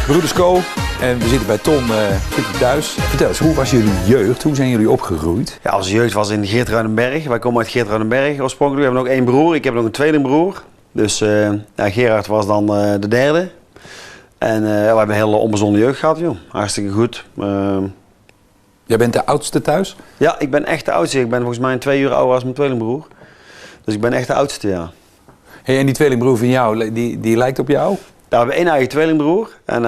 Broeders Co. En we zitten bij Ton thuis. Vertel eens, hoe was jullie jeugd? Hoe zijn jullie opgegroeid? Ja, onze jeugd was in Geert-Ruidenberg. Wij komen uit Geert-Ruidenberg oorspronkelijk. We hebben nog 1 broer. Ik heb nog een tweelingbroer. Dus Gerard was dan de derde. En we hebben een hele onbezonnen jeugd gehad, joh. Hartstikke goed. Jij bent de oudste thuis? Ja, ik ben echt de oudste. Ik ben volgens mij 2 uur ouder als mijn tweelingbroer. Dus ik ben echt de oudste, ja. Hey, en die tweelingbroer van jou, die lijkt op jou? Ja, we hebben 1 eigen tweelingbroer. En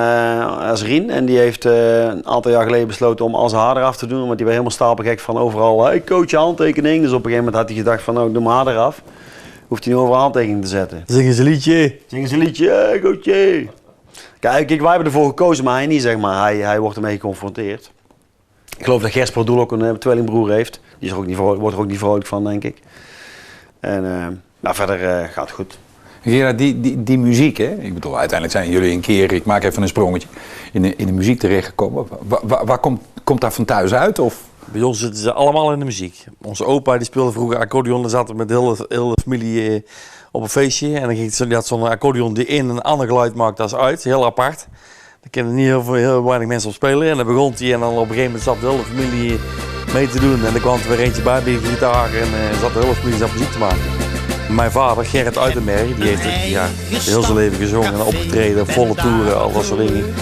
dat is Rien. En die heeft een aantal jaar geleden besloten om al zijn haar eraf te doen. Want die was helemaal stapelgek van overal. Hey, coach, je handtekening. Dus op een gegeven moment had hij gedacht van, nou, ik doe mijn haar eraf. Hoeft hij niet overal handtekening te zetten. Zingen ze een liedje. Zingen ze een liedje, hey, coachje. Kijk, wij hebben ervoor gekozen, maar hij niet, zeg maar. Hij wordt ermee geconfronteerd. Ik geloof dat Gers Produl ook een tweelingbroer heeft. Die is er ook niet wordt er ook niet vrolijk van, denk ik. En verder gaat het goed. Gerard, die muziek, hè? Ik bedoel, uiteindelijk zijn jullie een keer, ik maak even een sprongetje, in de muziek terechtgekomen. Waar komt dat van thuis uit? Of? Bij ons zitten ze allemaal in de muziek. Onze opa die speelde vroeger accordeon en zat met de hele familie op een feestje. En die had zo'n accordeon die in een ander geluid maakte als uit, heel apart. Daar kennen niet heel weinig mensen op spelen. En dan begon hij en dan op een gegeven moment zat de hele familie mee te doen. En er kwam er weer eentje bij de gitaar en zat de hele familie zat muziek te maken. Mijn vader, Gerrit Uitenberg, die heeft heel zijn leven gezongen en opgetreden, volle toeren, al dat soort dingen.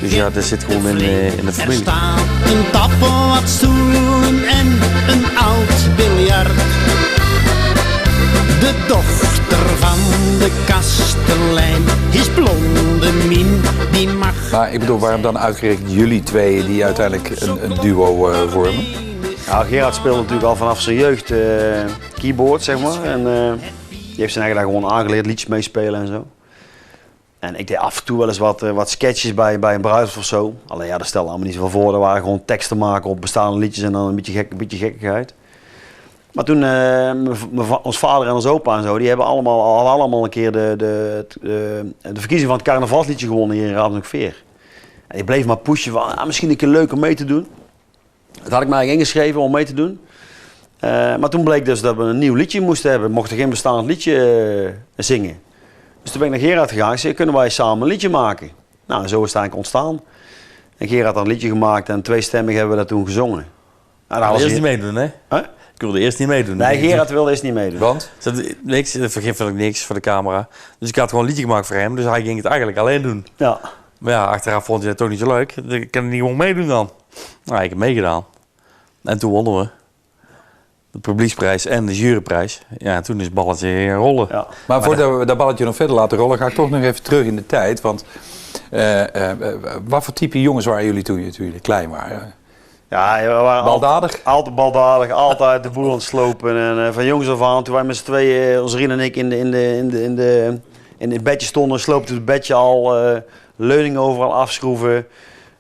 Dus ja, dat zit gewoon in de familie. Er staat een tafel, wat stoelen en een oud biljart. De dochter van de kastelein is blonde Mien, die mag... Maar ik bedoel, waarom dan uitgerekend jullie twee die uiteindelijk een duo vormen? Nou, Gerard speelde natuurlijk al vanaf zijn jeugd keyboard, zeg maar. En die heeft zijn eigen daar gewoon aangeleerd, liedjes meespelen en zo. En ik deed af en toe wel eens wat sketches bij een bruiloft of zo. Alleen ja, dat stelde allemaal niet zoveel voor. Er waren gewoon teksten maken op bestaande liedjes en dan een beetje gekkigheid. Maar toen, ons vader en ons opa en zo, die hebben allemaal een keer de verkiezing van het carnavalsliedje gewonnen hier in Ravenhoekveer. En die bleef maar pushen van, misschien een keer leuk om mee te doen. Dat had ik me eigenlijk ingeschreven om mee te doen. Maar toen bleek dus dat we een nieuw liedje moesten hebben. We mochten geen bestaand liedje zingen. Dus toen ben ik naar Gerard gegaan en zei, kunnen wij samen een liedje maken? Nou, zo is het eigenlijk ontstaan. En Gerard had een liedje gemaakt en 2-stemmig hebben we dat toen gezongen. Nou, dat was eerst niet meedoen, hè? Huh? Ik wilde eerst niet meedoen. Nee, Gerard wilde eerst niet meedoen. Want? Niks, vergif ik niks voor de camera. Dus ik had gewoon een liedje gemaakt voor hem, dus hij ging het eigenlijk alleen doen. Ja. Maar ja, achteraf vond hij dat toch niet zo leuk. Ik kan er niet gewoon meedoen dan. Nou, ik heb meegedaan. En toen wonnen we. De publieksprijs en de juryprijs. Ja, en toen is het balletje gaan rollen. Ja. Maar voordat we dat balletje nog verder laten rollen, ga ik toch nog even terug in de tijd. Want wat voor type jongens waren jullie toen jullie klein waren? Ja, we waren baldadig? Altijd baldadig, altijd de boel aan het slopen. En van jongs af aan, toen wij met z'n tweeën, onze Rien en ik, in het bedje stonden, sloopten het bedje al, leuningen overal afschroeven.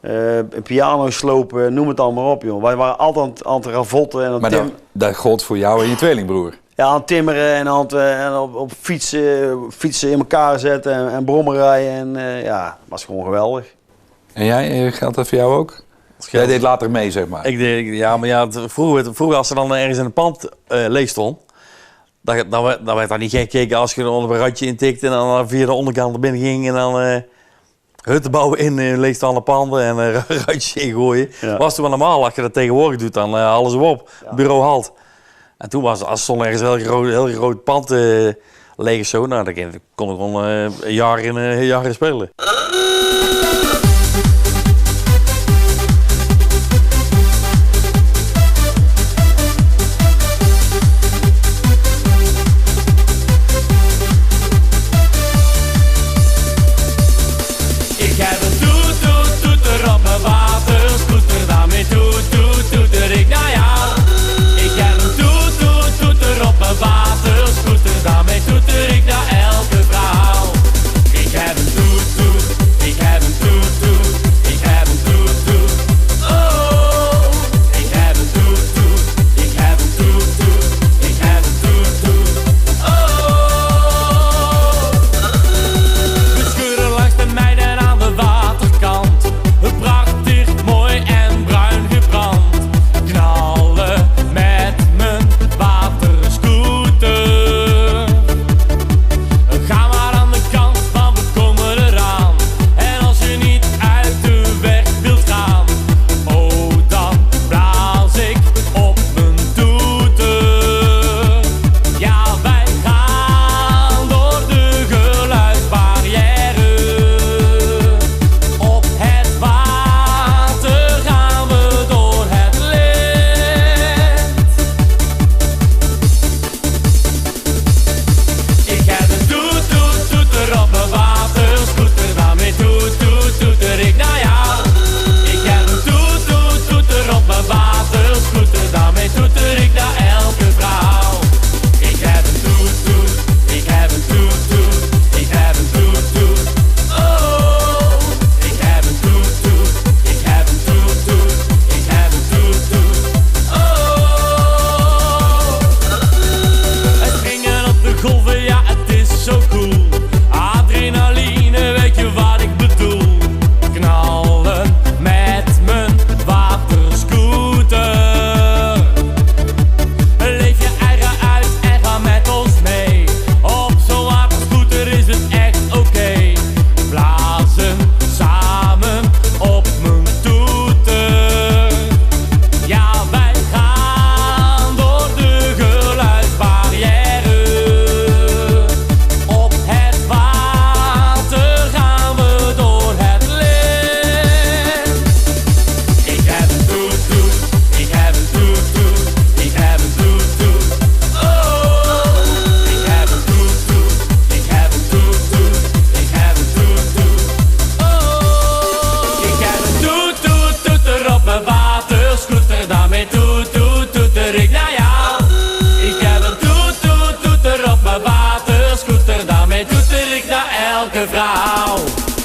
Een piano slopen, noem het allemaal op, joh. Wij waren altijd aan het ravotten en Maar dat gold voor jou en je tweelingbroer? Ja, aan het timmeren en op fietsen in elkaar zetten en brommen rijden. En ja, was gewoon geweldig. En jij, geldt dat voor jou ook? Jij deed later mee, zeg maar. Vroeger als er dan ergens in een pand leeg stond, dan werd daar niet gekeken als je er onder een ratje intikte en dan via de onderkant naar binnen ging en dan hutten bouwen in leegstaande panden en ruitjes ingooien. Ja. Was toen wel normaal, als je dat tegenwoordig doet, dan halen ze op. Ja. Bureau halt. En toen was als stond ergens een heel groot pand leeg of zo, nou, dan kon ik gewoon een jaar in spelen. Ik heb een toet,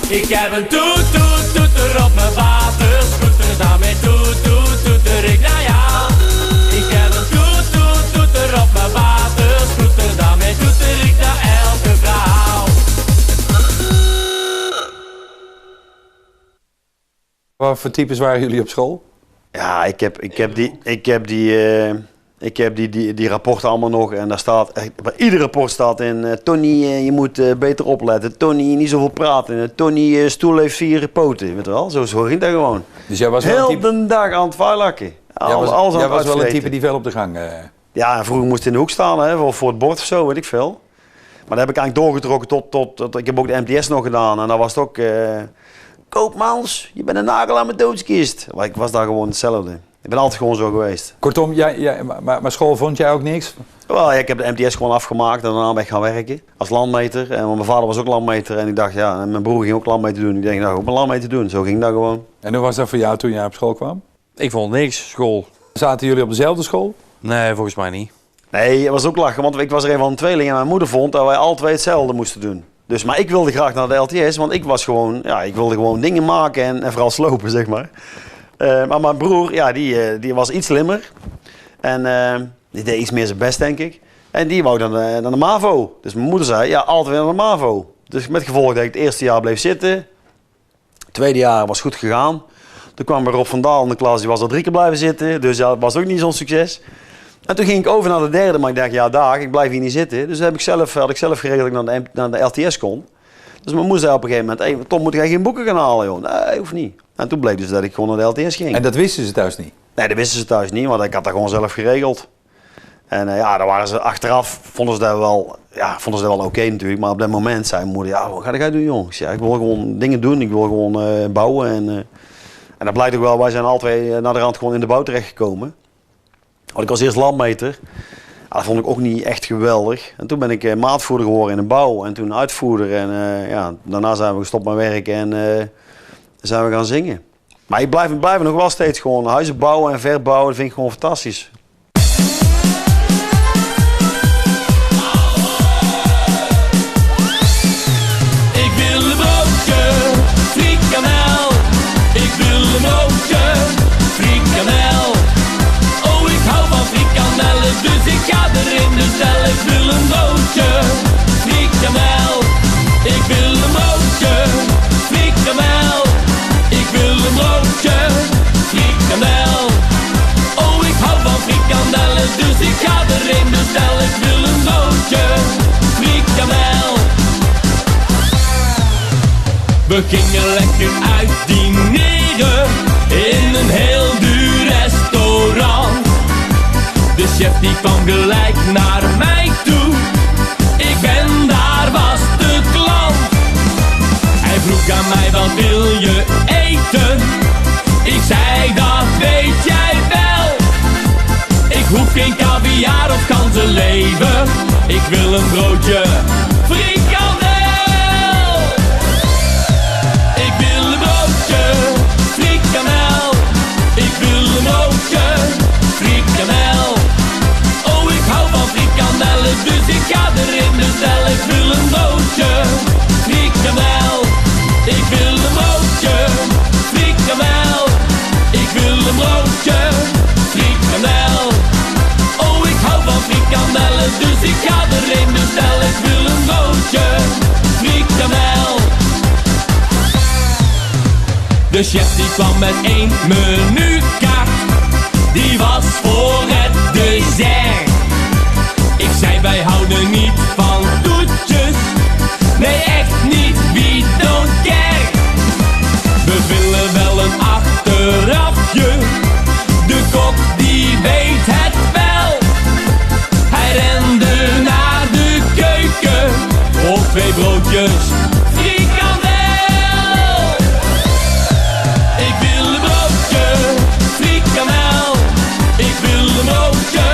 Ik heb een toeter op mijn waterscooter. Daarmee toeter ik naar jou. Ik heb een toeter op mijn waterscooter. Daarmee toeter ik naar elke vrouw. Wat voor types waren jullie op school? Ja, ik heb die rapporten allemaal nog en daar staat, bij ieder rapport staat in, Tony, je moet beter opletten. Tony, niet zoveel praten. Tony, stoel heeft 4 poten, weet je wel. Zo ging dat gewoon. Dus jij was wel Heel een type, de dag aan het vuilakken. jij was wel een uitvreten. type die veel op de gang... Ja, vroeger moest je in de hoek staan, hè, voor het bord of zo, weet ik veel. Maar dat heb ik eigenlijk doorgetrokken tot ik heb ook de MTS nog gedaan. En daar was het ook, Koopmans, je bent een nagel aan mijn doodskist. Maar ik was daar gewoon hetzelfde. Ik ben altijd gewoon zo geweest. Kortom, maar school vond jij ook niks? Wel, ja, ik heb de MTS gewoon afgemaakt en daarna ben ik gaan werken als landmeter. En mijn vader was ook landmeter en ik dacht, ja, en mijn broer ging ook landmeter doen. Ik denk, nou, ook een landmeter doen. Zo ging dat gewoon. En hoe was dat voor jou toen jij op school kwam? Ik vond niks, school. Zaten jullie op dezelfde school? Nee, volgens mij niet. Nee, het was ook lachen, want ik was er een van de tweelingen en mijn moeder vond dat wij alle twee hetzelfde moesten doen. Dus, maar ik wilde graag naar de LTS, want ik wilde gewoon dingen maken en vooral slopen, zeg maar. Maar mijn broer, ja, die was iets slimmer. En die deed iets meer zijn best, denk ik. En die wou dan naar de MAVO. Dus mijn moeder zei, ja, altijd weer naar de MAVO. Dus met gevolg dat ik het eerste jaar bleef zitten. Het tweede jaar was goed gegaan. Toen kwam Rob van Daal in de klas, die was al 3 keer blijven zitten. Dus ja, dat was ook niet zo'n succes. En toen ging ik over naar de derde, maar ik dacht, ja, ik blijf hier niet zitten. Dus had ik zelf geregeld dat ik naar de LTS kon. Dus mijn moeder zei op een gegeven moment, hey, Tom, moet jij geen boeken gaan halen, joh? Nee, hoeft niet. En toen bleek dus dat ik gewoon naar de LTS ging. En dat wisten ze thuis niet? Nee, dat wisten ze thuis niet, want ik had dat gewoon zelf geregeld. En ja, daar waren ze achteraf, vonden ze dat wel oké natuurlijk. Maar op dat moment zei mijn moeder, ja, wat ga jij doen, jongens? Ja, ik wil gewoon dingen doen, ik wil gewoon bouwen. En dat blijkt ook wel, wij zijn alle twee naar de rand gewoon in de bouw terechtgekomen. Had ik als eerst landmeter. Ja, dat vond ik ook niet echt geweldig. En toen ben ik maatvoerder geworden in de bouw en toen uitvoerder. En ja, daarna zijn we gestopt met werken en zijn we gaan zingen. Maar ik blijf nog wel steeds gewoon huizen bouwen en verbouwen. Dat vind ik gewoon fantastisch. Ik wil een broodje, frikandel. Ik wil een broodje, frikandel. Oh, ik hou van frikandellen, dus ik ga erin de stel. Ik wil een broodje, frikandel. Ik wil een broodje, frikandel. Ik wil een broodje, frikandel. Oh, ik hou van frikandellen, dus ik ga erin de stel. Ik wil een broodje, frikandel. We gingen lekker uit dineren in een heel duur restaurant. De chef die kwam gelijk naar mij toe. Ik ben daar was de klant. Hij vroeg aan mij, wat wil je eten? Ik zei, dat weet jij wel. Ik hoef geen caviar of ganzenlever. Ik wil een broodje frikandel. Ik wil een broodje frikandel. Ik wil een broodje frikandel. Oh, ik hou van frikandellen, dus ik ga erin de stel. Ik wil een broodje frikandel. Ik wil een broodje frikandel. Ik wil een broodje frikandel. Oh, ik hou van frikandellen, dus ik ga erin de stel. Ik wil een broodje frikandel. De chef die kwam met 1 menukaart. Die was voor het dessert. Ik zei, wij houden niet van toetjes. Nee, echt niet, we don't care. We willen wel een achterafje. De kok die weet het wel. Hij rende naar de keuken. Voor 2 broodjes frikandel. Ik wil een broodje frikandel. Ik wil een broodje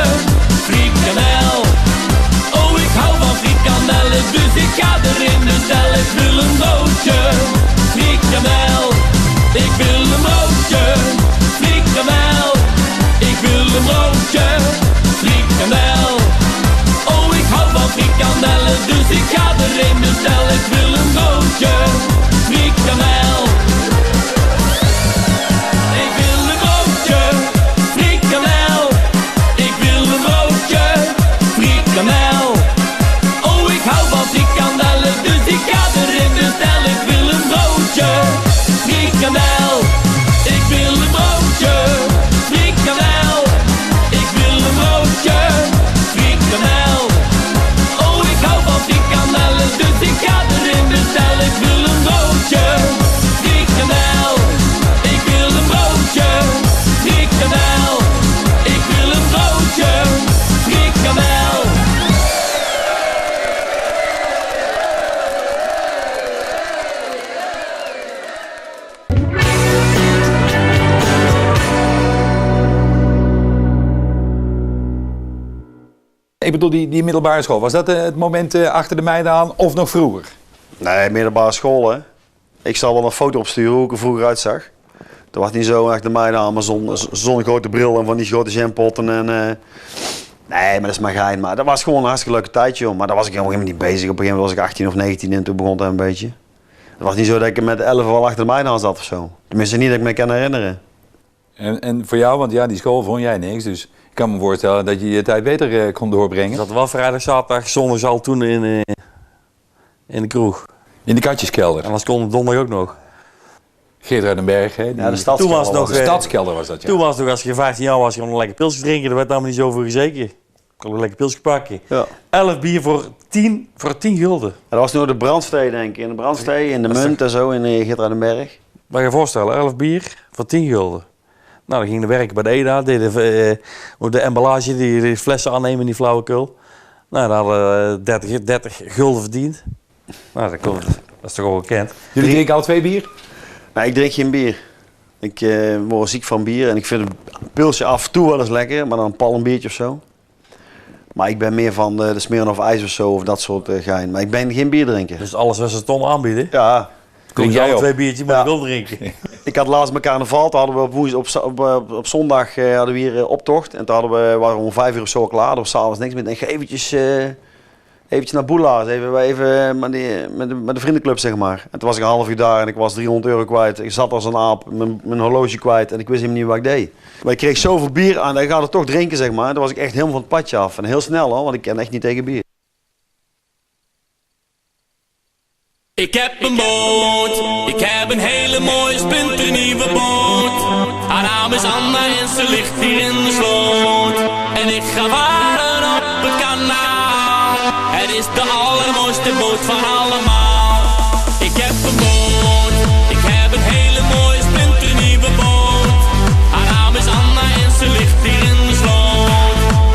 ik bedoel, die middelbare school. Was dat het moment achter de meiden aan of nog vroeger? Nee, middelbare school hè. Ik zal wel een foto opsturen hoe ik er vroeger uitzag. Dat was niet zo echt de meiden aan, maar zo'n grote bril en van die grote jampotten en... Nee, maar dat is maar gein. Maar dat was gewoon een hartstikke leuke tijd, joh. Maar daar was ik helemaal niet bezig. Op een gegeven moment was ik 18 of 19 en toen begon het een beetje. Het was niet zo dat ik met 11 al achter de meiden aan zat of zo. Tenminste niet dat ik me kan herinneren. En voor jou, want ja, die school vond jij niks. Dus ik kan me voorstellen dat je je tijd beter kon doorbrengen. We zaten wel vrijdag, zaterdag, zondag al toen in de kroeg. In de katjeskelder. En dat kon donderdag ook nog. Geert Ruidenberg, hè? Ja, de stadskelder. Toen was het nog, De stadskelder was dat, ja. Toen was het nog, als je 15 jaar was, je kon een lekker pilsje drinken. Daar werd allemaal niet zoveel gezeken. Ik kon een lekker pilsje pakken. Ja. 11 bier voor 10 gulden. Ja, dat was nog de Brandstee, denk ik. In de Brandstee, in de Munt en zo, in Geert Ruidenberg. Wat je je voorstellen, 11 bier voor 10 gulden. Nou, dan gingen we werken bij de EDA, deden de emballage, die flessen aannemen in die flauwekul. Nou, dan hadden we 30 gulden verdiend. Nou, dat is toch al bekend. Jullie drinken al 2 bier? Nee, ik drink geen bier. Ik word ziek van bier en ik vind een pilsje af en toe wel eens lekker, maar dan een palmbiertje of zo. Maar ik ben meer van de Smirnoff Ice of zo, of dat soort gein. Maar ik ben geen bierdrinker. Dus alles wat ze ton aanbieden. Ja, Drink jij jij op? 2 biertjes, maar Ja. ik wil drinken. ik had laatst mijn carnaval, toen hadden we op zondag hadden we hier optocht. En toen waren we om 5 uur of zo klaar, er was s'avonds niks meer. En ik ga eventjes naar Boelaars, even met de vriendenclub zeg maar. En toen was ik een half uur daar en ik was €300 kwijt. Ik zat als een aap, mijn horloge kwijt en ik wist helemaal niet wat ik deed. Maar ik kreeg zoveel bier aan, dat ik ga het toch drinken zeg maar. Toen was ik echt helemaal van het padje af. En heel snel hoor, want ik ken echt niet tegen bier. Ik heb een boot, ik heb een hele mooie splinternieuwe boot. Haar naam is Anna en ze ligt hier in de sloot. En ik ga varen op het kanaal. Het is de allermooiste boot van allemaal. Ik heb een boot, ik heb een hele mooie splinternieuwe boot. Haar naam is Anna en ze ligt hier in de sloot.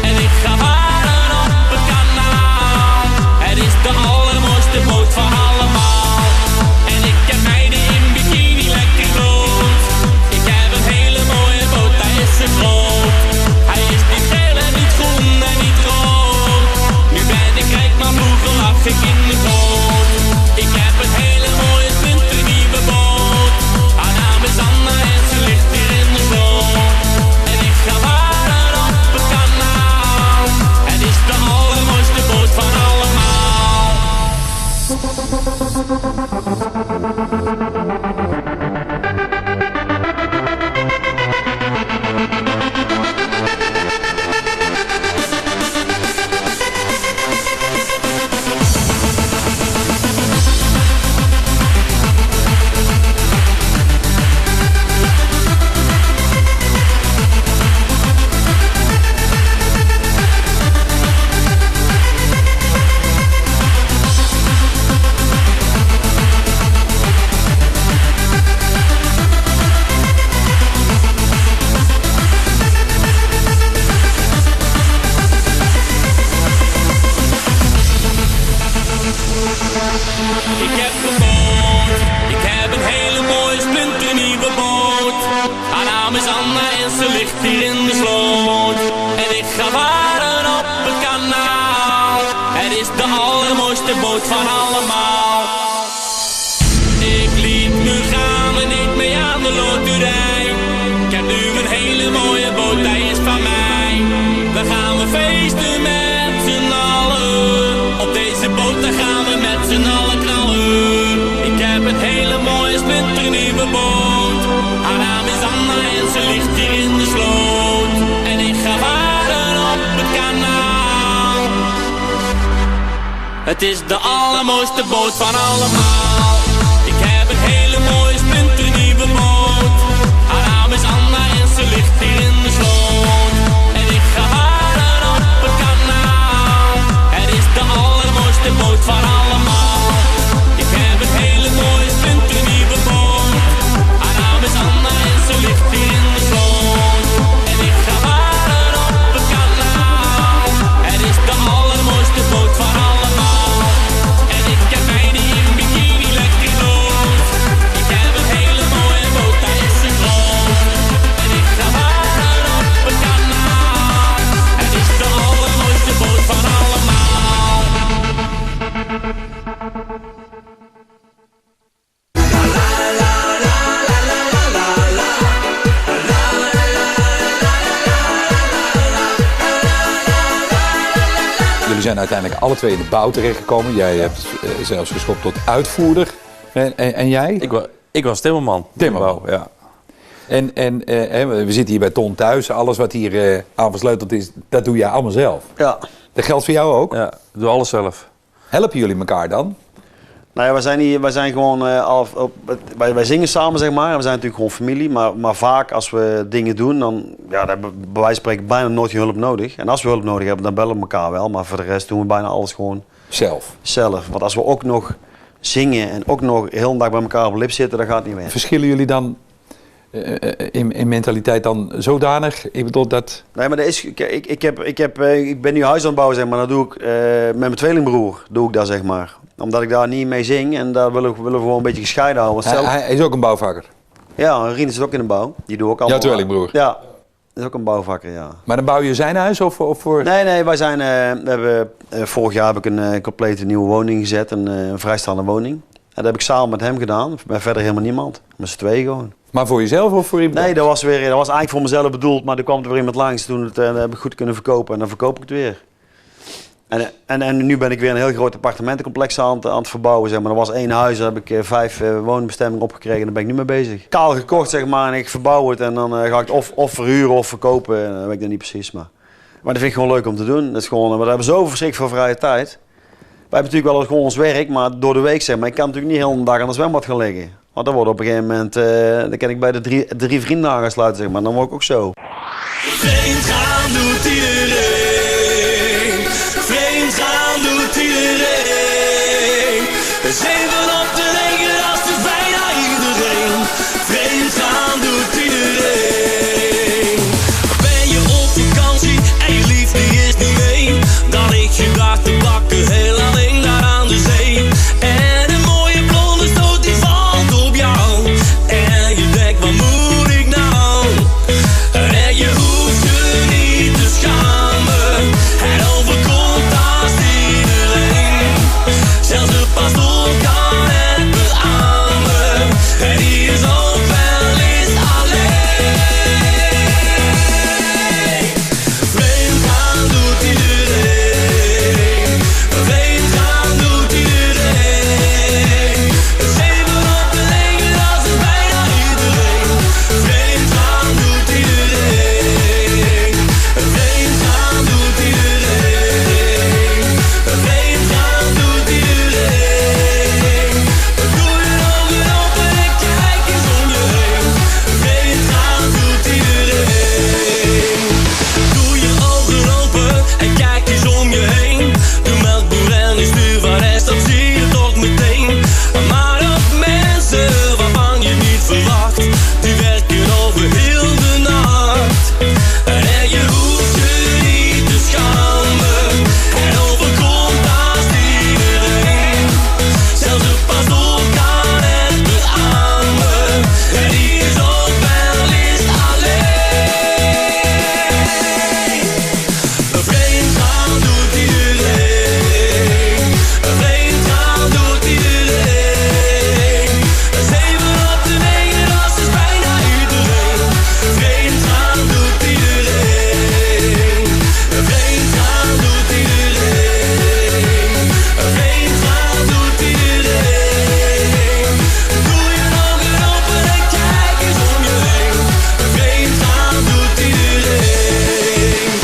En ik ga varen op het kanaal. Het is de allermooiste boot van allemaal. En ik heb meiden in bikini lekker groot. Ik heb een hele mooie boot, hij is zo groot. Hij is niet geel en niet groen en niet rood. Nu ben ik rijk, maar vroeger lag ik in de boot. Ik heb een hele mooie splinternieuwe boot. Haar naam is Anna en ze ligt hier in de sloot. En ik ga varen op het kanaal. Het is de allermooiste boot van allemaal. Ik heb een boot, ik heb een hele mooie splinternieuwe boot. Haar naam is Anna en ze ligt hier in de sloot. En ik ga varen op het kanaal. Het is de allermooiste boot van allemaal. Ik liet me gaan en niet mee aan de loterij. Ik heb nu een hele mooie boot, hij is van mij. Dan gaan we feesten met z'n allen. Op deze boot dan gaan we met z'n allen knallen. Ik heb een hele mooie splinternieuwe boot. Haar naam is Anna en ze ligt hier in de sloot. En ik ga varen op het kanaal. Het is de allermooiste boot van allemaal. Ik heb een hele mooie splinternieuwe boot. Haar naam is Anna en ze ligt hier in de sloot. En ik ga varen op het kanaal. Het is de allermooiste boot van allemaal. Ik heb een hele mooie splinternieuwe boot. Haar naam is Anna en ze ligt hier in de sloot. En ik ga varen op het kanaal. Het is de allermooiste boot van allemaal. En ik heb meiden in bikini zijn uiteindelijk alle twee in de bouw terechtgekomen. Jij hebt zelfs geschopt tot uitvoerder. En jij? Ik was timmerman. Timmerman, ja. En we zitten hier bij Ton thuis. Alles wat hier aan versleuteld is, dat doe jij allemaal zelf. Ja. Dat geldt voor jou ook? Ja, ik doe alles zelf. Helpen jullie elkaar dan? Nou ja, wij zijn gewoon, wij zingen samen, zeg maar. We zijn natuurlijk gewoon familie. Maar vaak als we dingen doen, dan hebben we bij wijze van spreken bijna nooit hulp nodig. En als we hulp nodig hebben, dan bellen we elkaar wel. Maar voor de rest doen we bijna alles gewoon zelf. Want als we ook nog zingen en ook nog heel de dag bij elkaar op de lip zitten, dan gaat het niet meer. Verschillen jullie dan in mentaliteit dan zodanig? Ik bedoel dat... Nee, maar dat is, ik ben nu huis aan het bouwen, zeg maar. Dat doe ik met mijn tweelingbroer, doe ik dat, zeg maar. Omdat ik daar niet mee zing en daar willen we gewoon een beetje gescheiden houden. Hij is ook een bouwvakker? Ja, Rien is ook in de bouw. Die doe ook allemaal. Jouw tweelingbroer? Ja, dat is ook een bouwvakker, ja. Maar dan bouw je zijn huis of voor... Nee, wij zijn, vorig jaar heb ik een complete nieuwe woning gezet, een vrijstaande woning. En dat heb ik samen met hem gedaan, met verder helemaal niemand. Met z'n tweeën gewoon. Maar voor jezelf of voor iemand? Nee, dat was eigenlijk voor mezelf bedoeld, maar er kwam er weer iemand langs. Toen heb ik goed kunnen verkopen en dan verkoop ik het weer. En nu ben ik weer een heel groot appartementencomplex aan het verbouwen. Zeg maar. Er was 1 huis, daar heb ik 5 woonbestemmingen opgekregen en daar ben ik nu mee bezig. Kaal gekocht, zeg maar, en ik verbouw het en dan ga ik het of verhuren of verkopen. Dat weet ik dan niet precies. Maar dat vind ik gewoon leuk om te doen. Dat is gewoon, we hebben zo verschrikkelijk veel vrije tijd. Wij hebben natuurlijk wel gewoon ons werk, maar door de week, zeg maar. Ik kan natuurlijk niet heel de dag aan de zwembad gaan liggen. Want dan wordt op een gegeven moment, dan kan ik bij de drie vrienden aangesluiten, zeg maar. Dan word ik ook zo. Vreemd gaan doet iedereen. Vreemd gaan doet iedereen. 7 op de regen, dat is bijna iedereen. Vreemd gaan doet iedereen. Ben je op vakantie en je liefde is niet mee, dan ligt je dag te bakken heel alleen daar aan de zee. En een mooie blonde stoot die valt op jou. En je denkt, wat moet ik nou? En je hoeft je niet te schamen. Het overkomt haast iedereen. Zelfs de pastoor kan het beamen. En die is ook wel eens alleen. Vreemd gaan doet iedereen. Vreemd gaan doet iedereen. 7 op de regen, dat is bijna iedereen. Vreemd gaan doet iedereen. Vreemd gaan doet iedereen. Vreemd gaan doet iedereen. Doe je ogen open en kijk eens om je heen. Vreemd gaan doet iedereen. Doe je ogen open en kijk eens om je heen. De melkboer en de stuurvares, dat zie je toch meteen. Maar ook mensen waarvan je niet verwacht, die werken over heel de nacht. En je hoeft je niet te schamen. Het overkomt haast iedereen. Zelfs de pastoor kan het beamen. En die is ook wel eens alleen. Vreemd gaan doet iedereen. Vreemd gaan doet iedereen. 7 op de regen, dat is bijna iedereen. Vreemd gaan doet iedereen. Vreemd gaan doet iedereen. Vreemd gaan doet iedereen. Doe je ogen open en kijk eens om je heen. Vreemd gaan doet iedereen.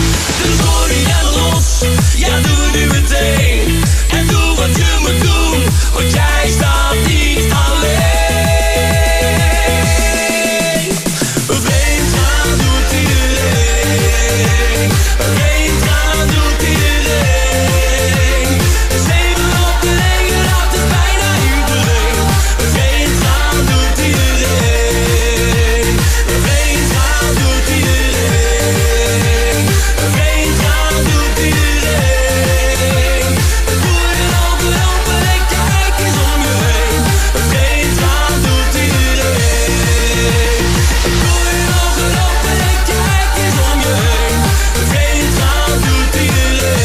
Dus gooi je los, ja doe nu meteen. En doe wat je moet doen, want jij staat niet alleen. Vreemd gaan doet iedereen. Vreemd gaan doet iedereen. 7 op de regen, dat is bijna iedereen. Vreemd gaan doet iedereen. Vreemd gaan doet iedereen. Vreemd gaan doet iedereen. Doe je ogen open en kijk eens om je heen. Vreemd gaan doet iedereen. Doe je ogen open en kijk eens om je heen. Vreemd gaan doet iedereen.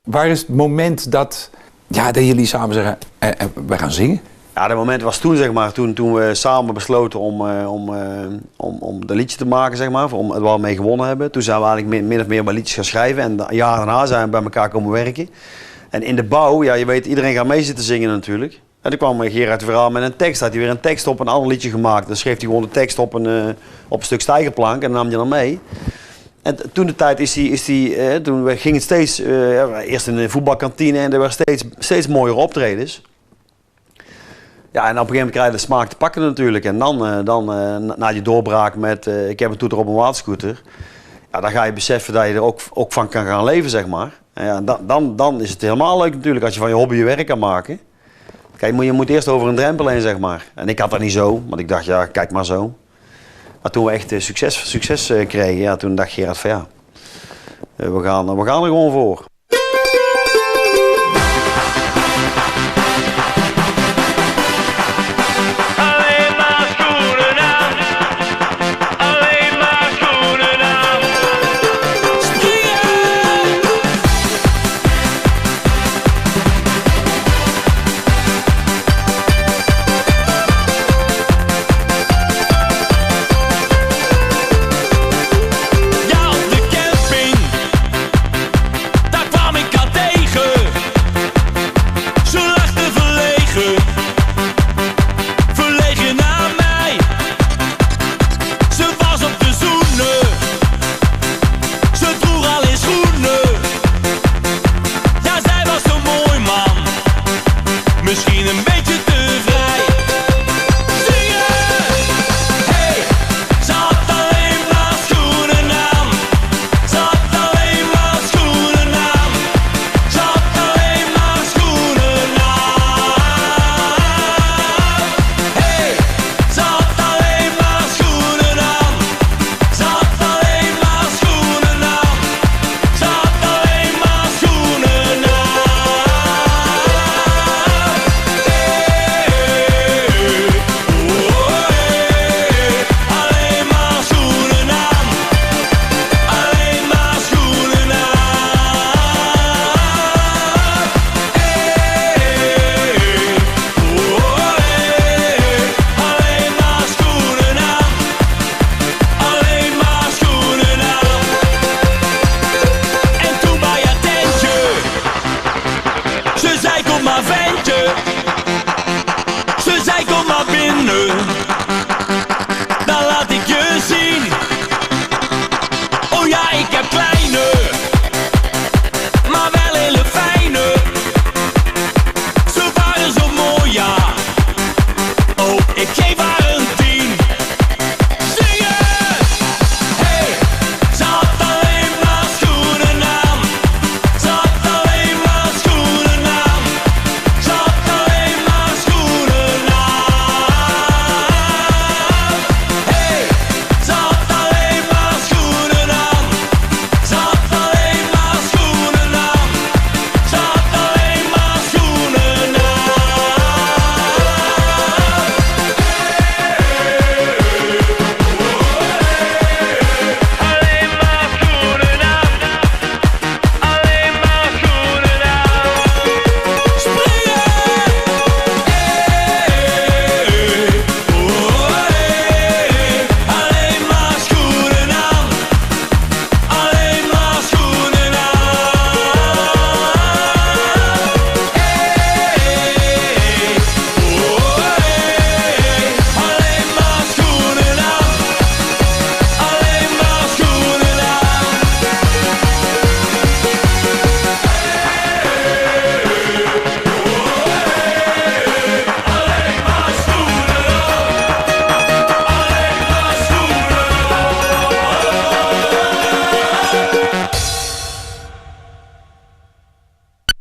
Waar is het moment dat Ja, dat jullie samen zeggen, we gaan zingen. Ja, dat moment was toen, zeg maar, toen we samen besloten om de liedje te maken, zeg maar, om het waar we mee gewonnen hebben. Toen zijn we eigenlijk min of meer bij liedjes gaan schrijven en een jaar daarna zijn we bij elkaar komen werken. En in de bouw, ja, je weet, iedereen gaat mee zitten zingen natuurlijk. En toen kwam Gerard Verhaal met een tekst, had hij weer een tekst op een ander liedje gemaakt. Dan schreef hij gewoon de tekst op een stuk stijgerplank en nam hij dan mee. En toen de tijd toen ging het steeds, eerst in de voetbalkantine en er waren steeds mooiere optredens. Ja, en op een gegeven moment krijg je de smaak te pakken natuurlijk. En dan na die doorbraak met ik heb een toeter op een waterscooter. Ja, dan ga je beseffen dat je er ook van kan gaan leven, zeg maar. En ja, dan is het helemaal leuk natuurlijk als je van je hobby je werk kan maken. Kijk, je moet eerst over een drempel heen, zeg maar. En ik had dat niet zo, want ik dacht, ja, kijk maar zo. Maar toen we echt succes kregen, ja, toen dacht Gerard van ja, we gaan er gewoon voor.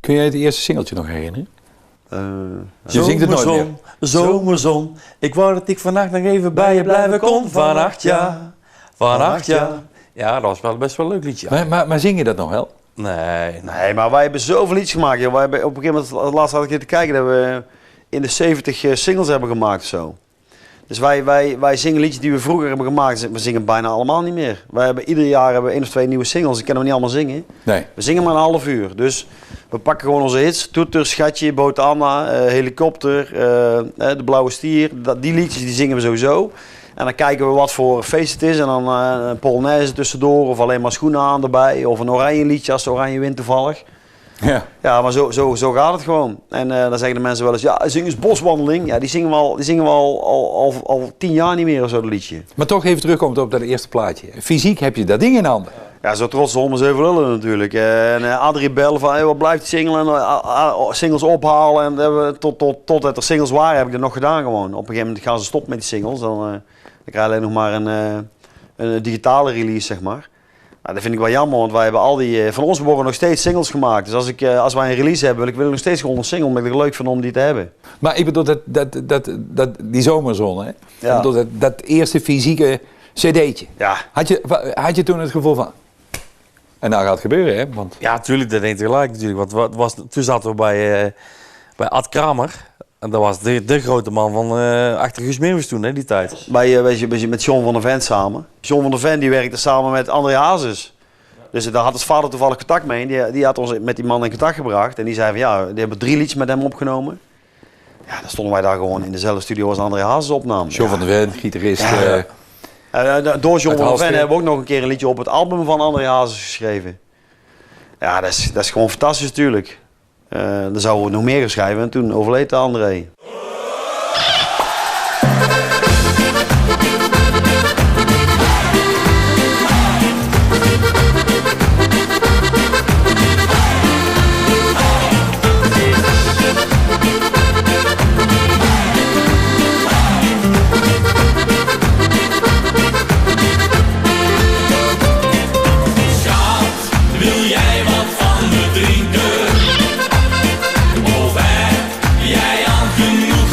Kun jij het eerste singeltje nog herinneren? Je zingt het nooit meer. Zomerzon, ik wou dat ik vannacht nog even bij je blijven kon. Vannacht ja, vannacht ja. Ja, dat was wel best wel een leuk liedje. Maar zing je dat nog wel? Nee. Nee, maar wij hebben zoveel liedjes gemaakt. Joh. Wij hebben op een gegeven moment, laatst had ik hier te kijken, dat we in de 70 singles hebben gemaakt of zo. Dus wij zingen liedjes die we vroeger hebben gemaakt. We zingen bijna allemaal niet meer. Wij hebben ieder jaar 1 of 2 nieuwe singles. Ik kan hem niet allemaal zingen. Nee. We zingen maar een half uur. Dus we pakken gewoon onze hits. Toeter, Schatje, Boot Anna, Helikopter, De Blauwe Stier. Die liedjes die zingen we sowieso. En dan kijken we wat voor feest het is. En dan een Polonaise tussendoor. Of alleen maar schoenen aan erbij. Of een oranje liedje als de oranje wint toevallig. Ja. Ja, maar zo gaat het gewoon. En dan zeggen de mensen wel eens, ja, zing eens Boswandeling. Ja, die zingen we al 10 jaar niet meer of zo, dat liedje. Maar toch even terugkomt op dat eerste plaatje. Fysiek heb je dat ding in handen. Ja, zo trots om eens even lullen natuurlijk. En Adrie bellen van, hey, wat blijft die single? En singles ophalen. En totdat er singles waren, heb ik dat nog gedaan gewoon. Op een gegeven moment gaan ze stoppen met die singles. Dan krijg je alleen nog maar een digitale release, zeg maar. Nou, dat vind ik wel jammer, want wij hebben al die... van ons worden nog steeds singles gemaakt. Dus als wij een release hebben, wil ik nog steeds gewoon een single, omdat ik het leuk vind om die te hebben. Maar ik bedoel die zomerzon, hè? Ja. Ik bedoel dat eerste fysieke cd'tje. Ja. Had je toen het gevoel van... En nou gaat het gebeuren, hè? Want... Ja, natuurlijk, dat denk ik gelijk natuurlijk. Want toen zaten we bij Ad Kramer. En dat was de grote man van achter Guus Meeuwis toen, hè, die tijd. Met John van der Ven samen. John van der Ven die werkte samen met André Hazes. Dus daar had het vader toevallig contact mee. Die had ons met die man in contact gebracht. En die zei van ja, die hebben 3 liedjes met hem opgenomen. Ja, dan stonden wij daar gewoon in dezelfde studio als André Hazes opnam. John van der Ven, gitarist. Door John van der Ven hebben we ook nog een keer een liedje op het album van André Hazes geschreven. Ja, dat is gewoon fantastisch natuurlijk. Dan zouden we nog meer gaan schrijven en toen overleed André. Wil jij wat van me drinken? Of heb jij al genoeg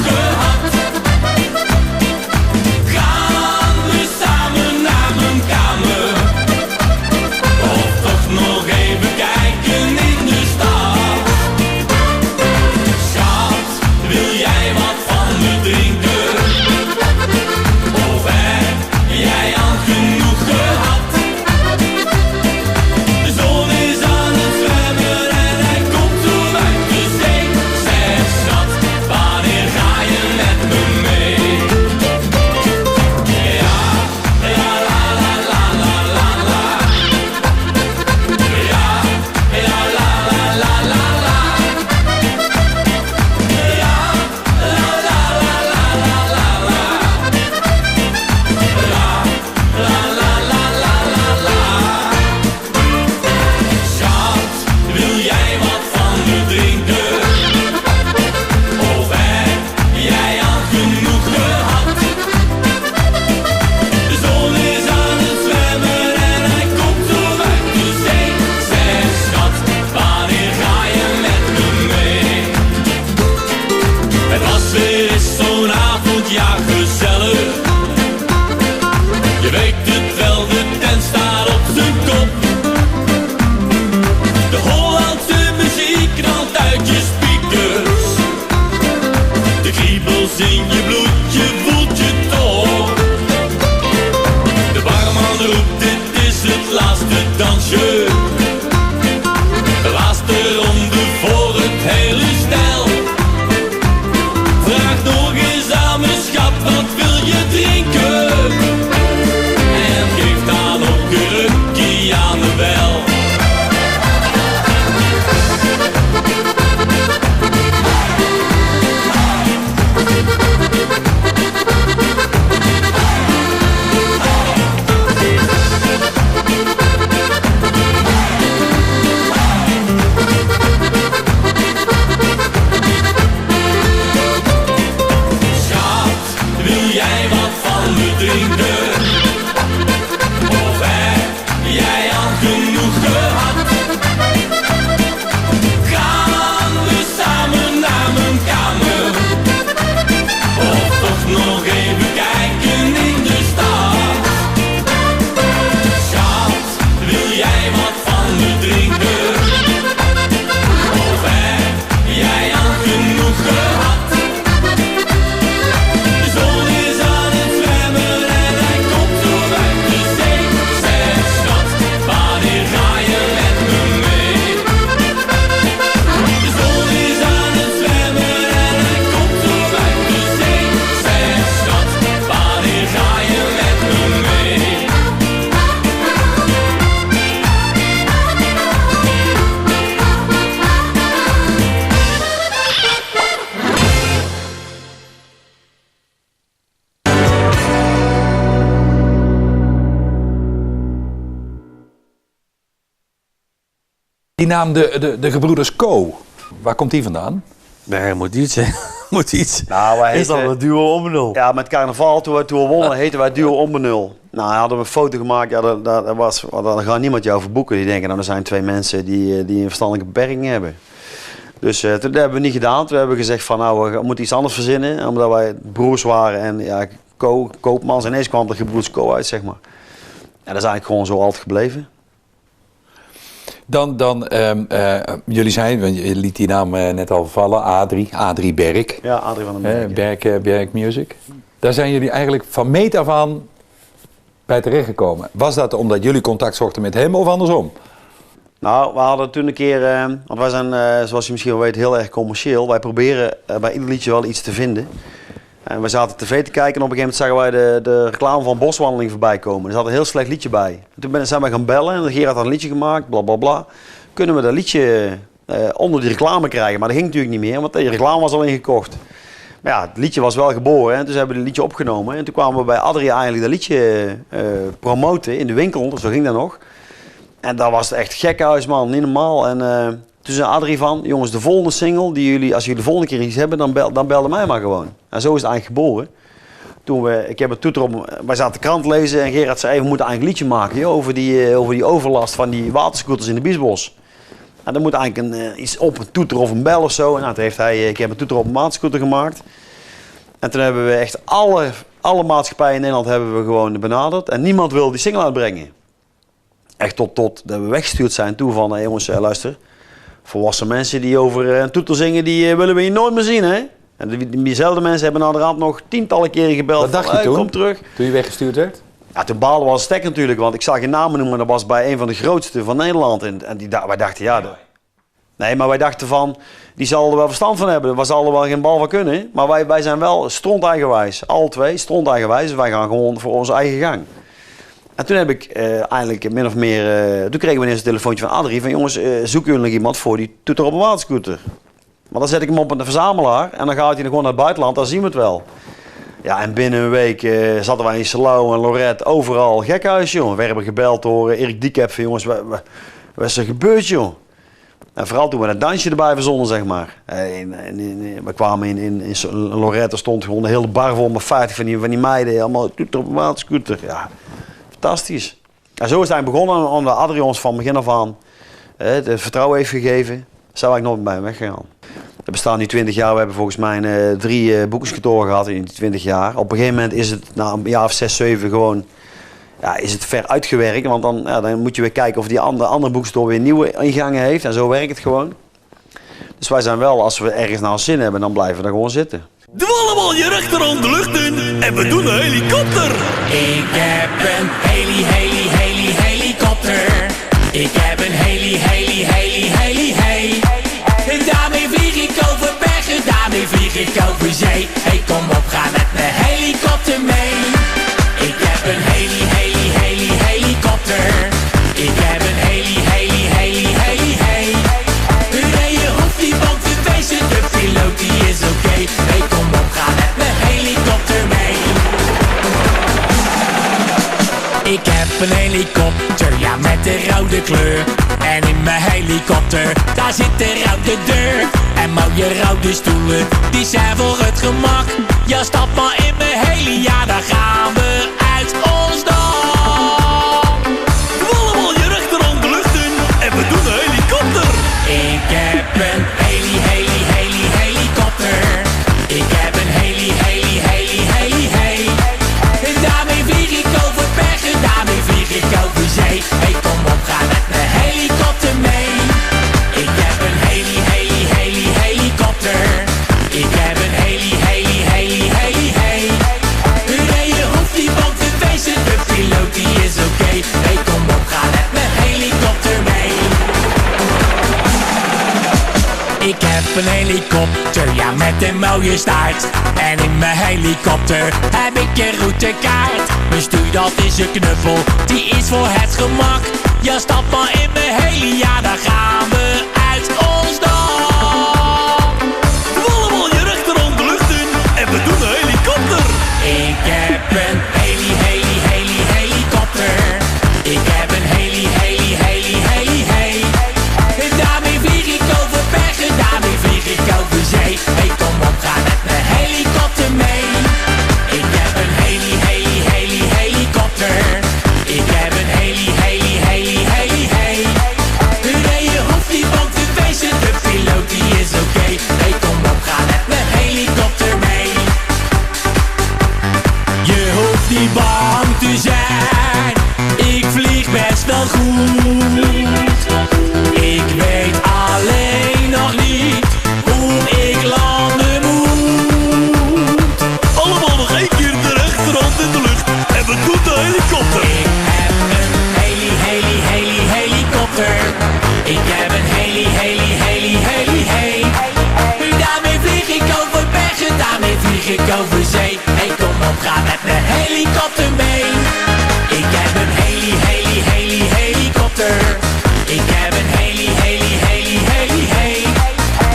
Die naam de gebroeders Co. Waar komt die vandaan? Nee, moet iets, hè. Moet iets. Nou, wij Is dat heten- een duo om en 0? Ja, met carnaval, toen we wonnen, heten wij Duo Onbenul. Nou, hadden we een foto gemaakt, ja, daar gaat niemand jou voor boeken. Die denken, nou, er zijn 2 mensen die een verstandelijke beperking hebben. Dus dat hebben we niet gedaan. Toen hebben we gezegd van, nou, we moeten iets anders verzinnen. Omdat wij broers waren en ja, Koopmans. En ineens kwam er gebroeders Co uit, zeg maar. Ja, dat is eigenlijk gewoon zo altijd gebleven. Jullie zijn, want je liet die naam net al vallen, Adrie Berk. Ja, Adrie van den Berg. Berk Music. Daar zijn jullie eigenlijk van meet af aan bij terechtgekomen. Was dat omdat jullie contact zochten met hem of andersom? Nou, we hadden toen een keer, want wij zijn, zoals je misschien wel weet, heel erg commercieel. Wij proberen bij ieder liedje wel iets te vinden. En we zaten tv te kijken en op een gegeven moment zagen wij de reclame van Boswandeling voorbij komen. Er zat een heel slecht liedje bij. En toen zijn wij gaan bellen en Gerard had een liedje gemaakt, bla bla bla. Kunnen we dat liedje onder die reclame krijgen? Maar dat ging natuurlijk niet meer, want die reclame was al ingekocht. Maar ja, het liedje was wel geboren en dus hebben we het liedje opgenomen. En toen kwamen we bij Adrie eigenlijk dat liedje promoten in de winkel, zo ging dat nog. En dat was echt gekhuis, man, niet normaal. En toen zei Adrie van, jongens, de volgende single, die jullie, als jullie de volgende keer iets hebben, dan belde mij maar gewoon. En zo is het eigenlijk geboren. Ik heb het toeter op, wij zaten de krant lezen en Gerard zei, we moeten eigenlijk een liedje maken joh, over die overlast van die waterscooters in de Biesbos. En dan moet eigenlijk iets op een toeter of een bel of zo. En nou, toen heeft ik heb een toeter op een waterscooter gemaakt. En toen hebben we echt alle maatschappijen in Nederland hebben we gewoon benaderd. En niemand wil die single uitbrengen. Echt tot dat we weggestuurd zijn toe van, jongens, luister. Volwassen mensen die over een toeter zingen, die willen we hier nooit meer zien, hè. En diezelfde mensen hebben na de rand nog tientallen keren gebeld. Wat dacht je toen? Kom terug. Toen je weggestuurd werd? Ja, toen baalden we als stek natuurlijk, want ik zag je namen noemen. Dat was bij een van de grootste van Nederland. En wij dachten, ja... Nee, maar wij dachten van, die zal er wel verstand van hebben. Daar zal er wel geen bal van kunnen. Maar wij zijn wel stront-eigenwijs. Alle twee, stront-eigenwijs. Wij gaan gewoon voor onze eigen gang. En toen heb ik eigenlijk min of meer... toen kregen we ineens een telefoontje van Adrie. Van jongens, zoeken jullie nog iemand voor die toeter op een waterscooter? Maar dan zet ik hem op een verzamelaar. En dan gaat hij gewoon naar het buitenland. Dan zien we het wel. Ja, en binnen een week zaten wij in Salau en Lorette. Overal gekhuis, joh. We hebben gebeld door Erik Diekep. Van jongens, wat is er gebeurd, joh? En vooral toen we een dansje erbij verzonnen, zeg maar. We kwamen in Lorette, stond gewoon een hele bar vol met 50 van die meiden. Allemaal toeter op een waterscooter. Ja, fantastisch. En zo is het eigenlijk begonnen, omdat Adrie ons van begin af aan het vertrouwen heeft gegeven. Zou ik nooit bij hem weggegaan. We bestaan nu 20 jaar. We hebben volgens mij 3 boekingskantoren gehad in die 20 jaar. Op een gegeven moment is het na een jaar of 6, 7 gewoon... Ja, is het ver uitgewerkt, want dan moet je weer kijken of die andere boekstore weer nieuwe ingangen heeft. En zo werkt het gewoon. Dus wij zijn wel, als we ergens naar zin hebben, dan blijven we daar gewoon zitten. Doe allemaal je rechterhand de lucht in en we doen een helikopter. Ik heb een helikopter. Ik heb een heli. En daarmee vlieg ik over bergen, daarmee vlieg ik over zee. Hey, kom op, ga met mijn helikopter mee. Ik heb een helikopter. Ik heb een heli. Nee, je hoeft niet bang te wezen, de piloot die is oké. Hey, kom op, ga met mijn helikopter mee. Ik heb een helikopter, ja met de rode kleur. En in mijn helikopter, daar zit de rode deur. En mooie rode stoelen, die zijn voor het gemak. Ja, stap maar in mijn heli, ja daar gaan we uit ons dak. Doe allemaal je rechterhand de lucht in en we doen een helikopter. Ik heb een helikopter. Ik heb een heli. En daarmee vlieg ik over bergen, daarmee vlieg ik over zee. Hey, kom op, ga met mijn helikopter mee. Ik heb een helikopter. Ik heb een heli. Nee, je hoeft niet bang te wezen, de piloot die is oké. Hey, kom op, ga met mijn helikopter mee. Ik heb een helikopter, ja met een mooie staart. En in mijn helikopter heb ik een routekaart. Mijn stuur dat is een knuppel, die is voor het gemak. Ja, stap maar in mijn heli, ja daar gaan we uit ons dak. Doe allemaal je rechterhand de lucht in en we doen een helikopter. Ik heb een helikopter. Ik heb een heli. En is wel goed. Ik weet alleen nog niet hoe ik landen moet. Allemaal nog 1 keer de rechterhand in de lucht en we doen de helikopter. Ik heb een helikopter. Ik heb een heli. Daarmee vlieg ik over bergen, daarmee vlieg ik over zee. Hey, kom op, ga met mijn helikopter mee. Ik heb een helikopter. Ik heb een heli.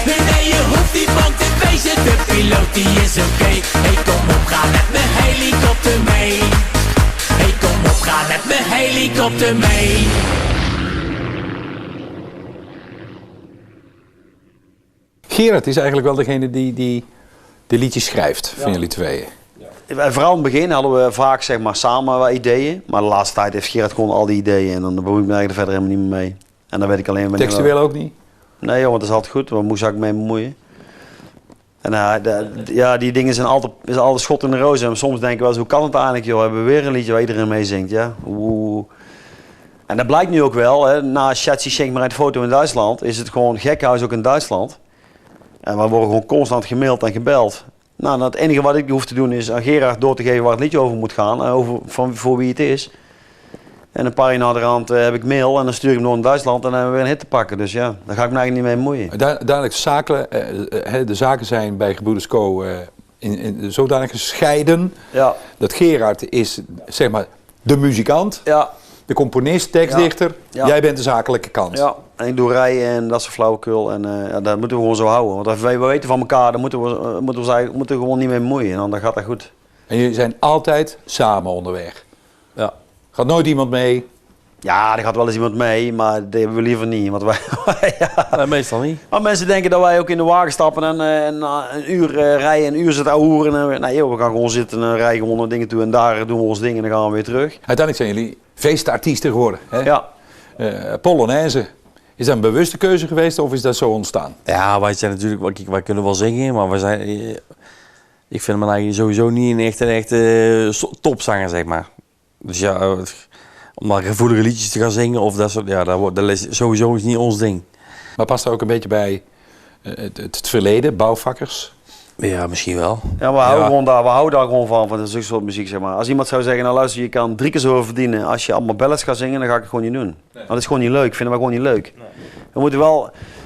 Nee, je hoeft niet bang te wezen, de piloot die is oké. Hey, kom op, ga met mijn helikopter mee. Hey, kom op, ga met mijn helikopter mee. Gerard is eigenlijk wel degene die de liedjes schrijft van jullie tweeën. Vooral in het begin hadden we vaak zeg maar, samen wat ideeën. Maar de laatste tijd heeft Gerard gewoon al die ideeën. En dan bemoei ik me eigenlijk verder helemaal niet meer mee. En dan weet ik alleen wanneer... Textueel ook niet? Nee joh, want dat is altijd goed. Waar moest ik mee bemoeien? En die dingen zijn altijd schot in de roos. En soms denk ik wel eens, hoe kan het eigenlijk joh? We hebben weer een liedje waar iedereen mee zingt. Ja? En dat blijkt nu ook wel. Hè. Na Schatzi schenkt maar uit foto in Duitsland is het gewoon gekhuis ook in Duitsland. En we worden gewoon constant gemaild en gebeld. Nou, het enige wat ik hoef te doen is aan Gerard door te geven waar het liedje over moet gaan. Voor wie het is. En een paar jaar naderhand heb ik mail en dan stuur ik hem door naar Duitsland en dan hebben we weer een hit te pakken. Dus ja, daar ga ik me eigenlijk niet mee bemoeien. Duidelijk, de zaken zijn bij Gebroeders Co in zodanig gescheiden dat Gerard is zeg maar de muzikant, de componist, tekstdichter. Jij bent de zakelijke kant. Ja, en ik doe rijden en dat soort flauwekul en dat moeten we gewoon zo houden. Want als we weten van elkaar, dan moeten we gewoon niet mee bemoeien en dan gaat dat goed. En jullie zijn altijd samen onderweg? Ja. Gaat nooit iemand mee? Ja, er gaat wel eens iemand mee, maar dat hebben we liever niet. Want Nee, meestal niet. Maar mensen denken dat wij ook in de wagen stappen en een uur rijden, een uur zitten ouwehoeren. Nee joh, we gaan gewoon zitten en rijden gewoon naar dingen toe en daar doen we ons ding en dan gaan we weer terug. Uiteindelijk zijn jullie feestartiesten geworden. Hè? Ja. Polonaise. Is dat een bewuste keuze geweest of is dat zo ontstaan? Ja, wij zijn natuurlijk, wij kunnen wel zingen, maar ik vind me eigenlijk sowieso niet een echte topzanger, zeg maar. Dus ja, om maar gevoelige liedjes te gaan zingen of dat soort, ja, dat is sowieso niet ons ding. Maar past dat ook een beetje bij het verleden, bouwvakkers? Ja, misschien wel. Ja, we houden daar gewoon van de zulke soort muziek, zeg maar. Als iemand zou zeggen, nou luister, je kan 3 keer zoveel verdienen als je allemaal ballads gaat zingen, dan ga ik het gewoon niet doen. Nee. Want dat is gewoon niet leuk, vinden we gewoon niet leuk. Nee.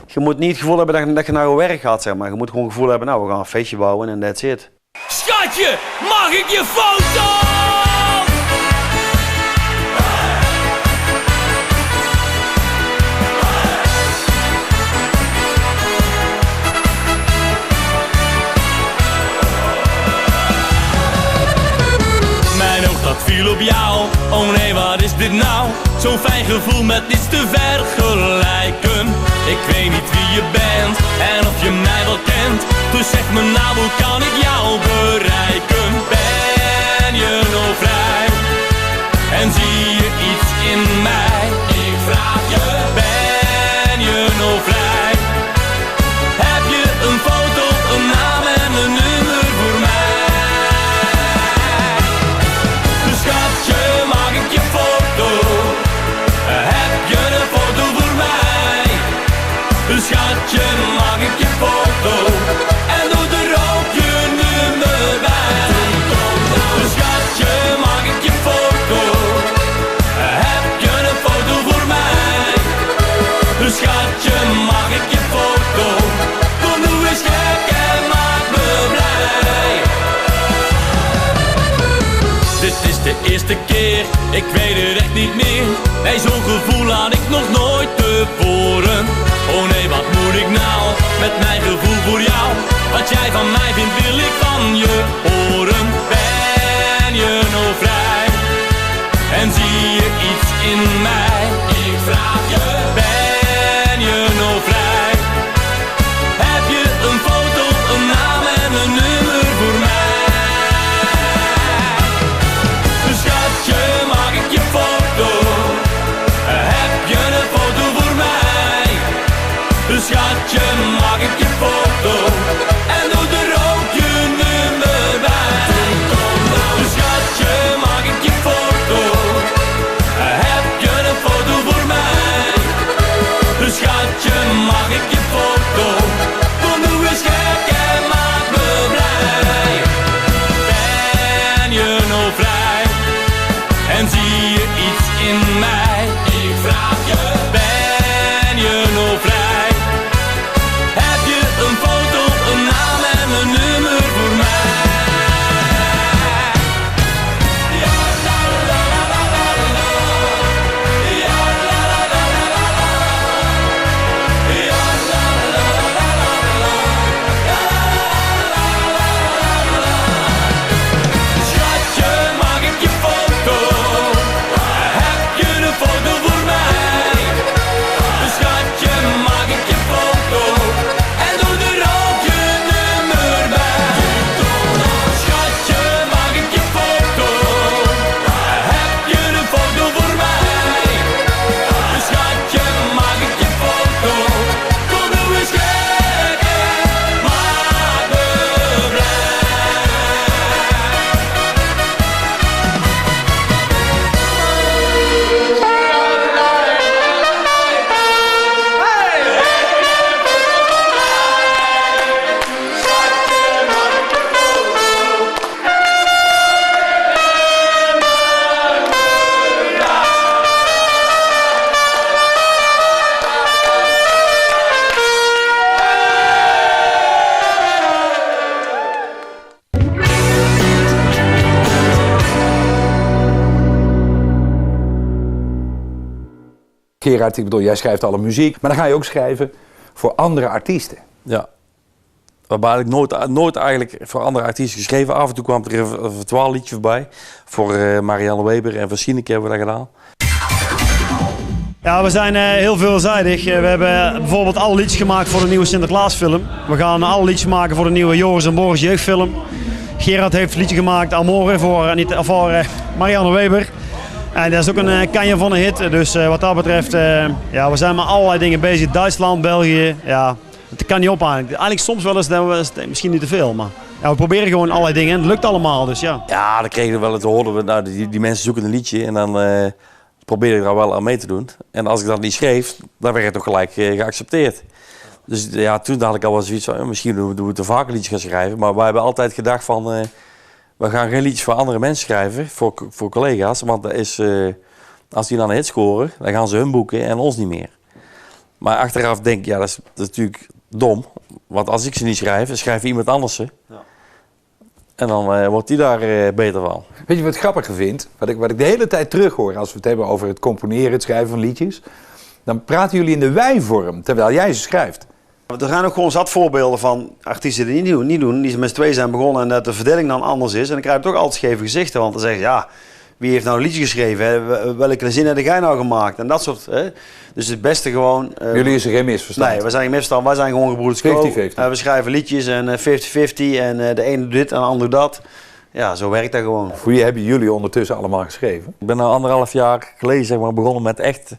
Je moet niet het gevoel hebben dat je naar je werk gaat, zeg maar. Je moet gewoon het gevoel hebben, nou, we gaan een feestje bouwen en that's it. Schatje, mag ik je foto? Mijn oog dat viel op jou, oh nee, wat is dit nou? Zo'n fijn gevoel met niets te vergelijken. Ik weet niet wie je bent en of je mij wel kent. Dus zeg me nou, hoe kan ik jou bereiken? Ben je nog vrij? En zie je iets in mij? Ik vraag je, ben je nog vrij? Heb je een foto, een naam en een nummer voor mij? Dus schatje, mag ik je foto? Heb je een foto voor mij? Dus schatje, mag ik je foto? En doe er ook je nummer bij. Dus schatje, mag ik je foto? Heb je een foto voor mij? Dus schatje, mag ik je foto? Kom, doe eens gek en maak me blij. Dit is de eerste keer, ik weet het echt niet meer. Nee, zo'n gevoel had ik nog nooit tevoren. Oh nee, wat moet ik nou met mijn gevoel voor jou? Wat jij van mij vindt wil ik van je horen. Ben je nog vrij? En zie je iets in mij? Ik vraag je, ben je nog vrij? Heb je een foto, een naam en een nummer voor mij? Dus schatje, mag ik je foto? Heb je een foto voor mij? Dus schatje, mag ik je foto? En doe er ook je Gerard, ik bedoel, jij schrijft alle muziek, maar dan ga je ook schrijven voor andere artiesten. Ja. We hebben eigenlijk nooit eigenlijk voor andere artiesten geschreven. Af en toe kwam er een virtuaal liedje voorbij. Voor Marianne Weber en voor Sineke hebben we dat gedaan. Ja, we zijn heel veelzijdig. We hebben bijvoorbeeld alle liedjes gemaakt voor de nieuwe Sinterklaasfilm. We gaan alle liedjes maken voor de nieuwe Joris en Boris jeugdfilm. Gerard heeft een liedje gemaakt, Amore, voor Marianne Weber. En dat is ook een kanje van een hit. Dus wat dat betreft, we zijn met allerlei dingen bezig. Duitsland, België, ja, het kan niet op eigenlijk. Eigenlijk soms wel eens, misschien niet te veel, maar ja, we proberen gewoon allerlei dingen en het lukt allemaal, dus ja. Ja, dan kregen we wel te horen, nou, die mensen zoeken een liedje en dan probeer ik daar wel aan mee te doen. En als ik dat niet schreef, dan werd het toch gelijk geaccepteerd. Dus ja, toen had ik al wel zoiets van, misschien doen we te vaker liedjes gaan schrijven. Maar wij hebben altijd gedacht van, we gaan geen liedjes voor andere mensen schrijven, voor collega's. Want dat is, als die dan een hit scoren, dan gaan ze hun boeken en ons niet meer. Maar achteraf denk ik, ja, dat is natuurlijk dom. Want als ik ze niet schrijf, dan schrijft iemand anders ze. Ja. En dan wordt die daar beter van. Weet je wat ik grappiger vind? Wat ik de hele tijd terughoor als we het hebben over het componeren, het schrijven van liedjes. Dan praten jullie in de wij-vorm, terwijl jij ze schrijft. Er zijn ook gewoon zat voorbeelden van artiesten die niet doen, die met z'n tweeën zijn begonnen en dat de verdeling dan anders is. En dan krijg je toch altijd scheve gezichten, want dan zeggen ze, ja, wie heeft nou een liedje geschreven? Hè? Welke zin heb jij nou gemaakt? En dat soort. Hè? Dus het beste gewoon. Jullie is er geen misverstand? Nee, wij zijn geen misverstand. Wij zijn gewoon gebroeders. 50-50. We schrijven liedjes en 50-50 en de ene doet dit en de ander doet dat. Ja, zo werkt dat gewoon. Voor wie hebben jullie ondertussen allemaal geschreven? Ik ben nou 1,5 jaar geleden zeg maar, begonnen met echt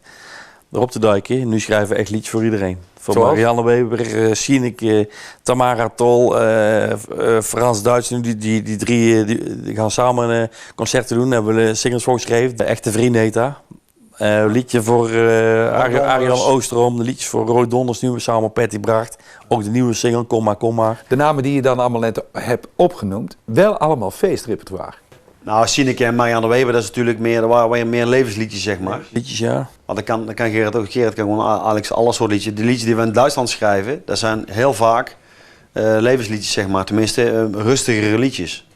erop te duiken. Nu schrijven we echt liedjes voor iedereen. Voor Zoals? Marianne Weber, Sineke, Tamara Tol, Frans Duits. Die drie die gaan samen concerten doen. Daar hebben we singles voor geschreven. De Echte Vrienden heet dat. Liedje voor Arjan Oosterom. De liedjes voor Roy Donders nu samen met Patty Bracht. Ook de nieuwe single Kom maar. De namen die je dan allemaal net hebt opgenoemd, wel allemaal feestrepertoire. Nou, Sineke en Marianne Weber, dat is natuurlijk meer, er waren meer levensliedjes, zeg maar. Liedjes, ja. Maar dan kan Gerard ook. Gerard kan gewoon Alex alle soort liedjes. De liedjes die we in Duitsland schrijven, dat zijn heel vaak levensliedjes, zeg maar. Tenminste, rustigere liedjes.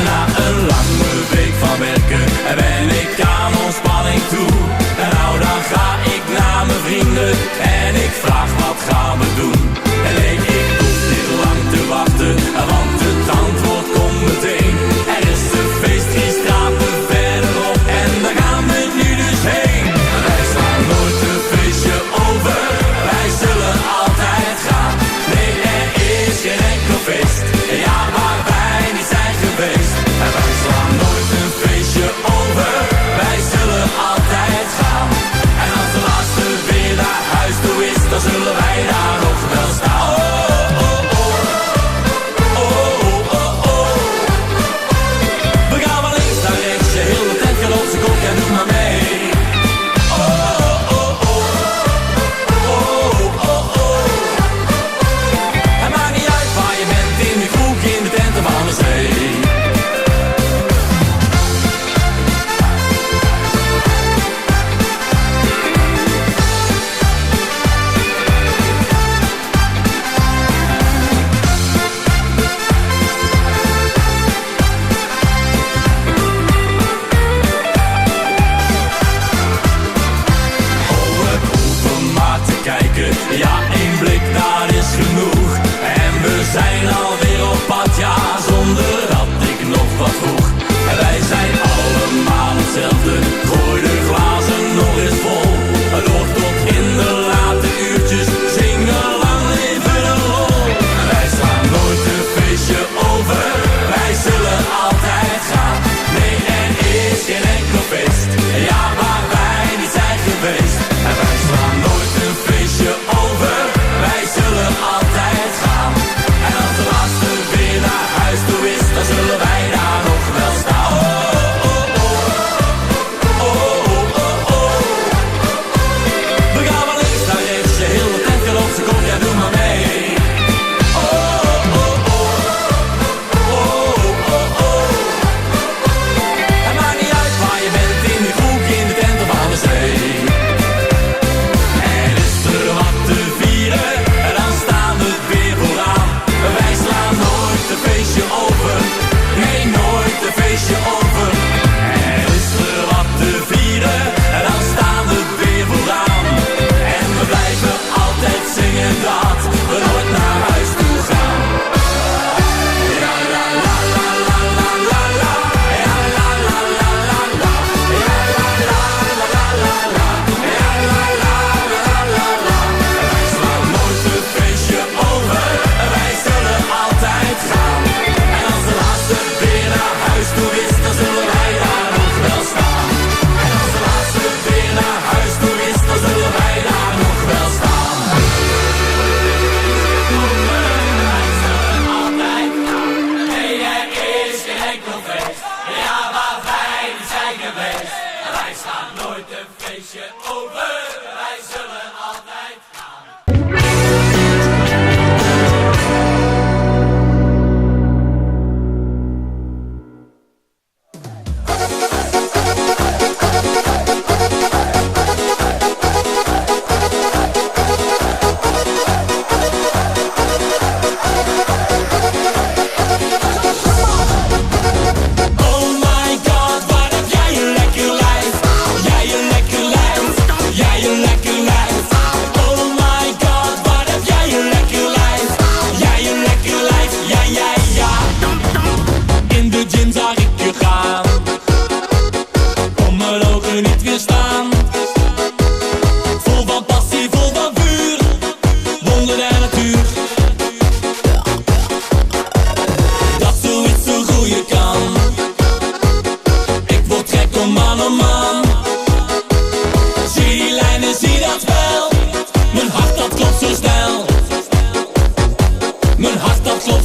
Na een lange week van werken ben ik aan ontspanning toe. En nou dan ga ik naar mijn vrienden en ik vraag wat gaan we doen. En nee, ik hoef niet lang te wachten, want het antwoord komt meteen. Er is een feest 3 straten verderop en daar gaan we nu dus heen.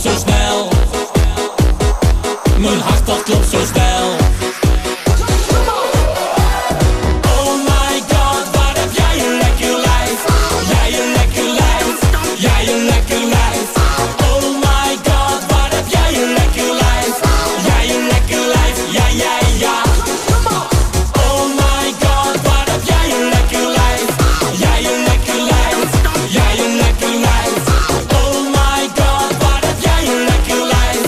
zo snel. Mijn hart dat klopt zo snel. Oh my god, wat heb jij een lekker lijf. Jij een lekker lijf. Jij een lekker lijf. Oh my god, wat heb jij een lekker lijf. Jij een lekker lijf. Ja, ja, ja. Oh my god, wat heb jij een lekker lijf. Jij een lekker lijf. Jij een lekker lijf. Oh my god, wat heb jij een lekker lijf.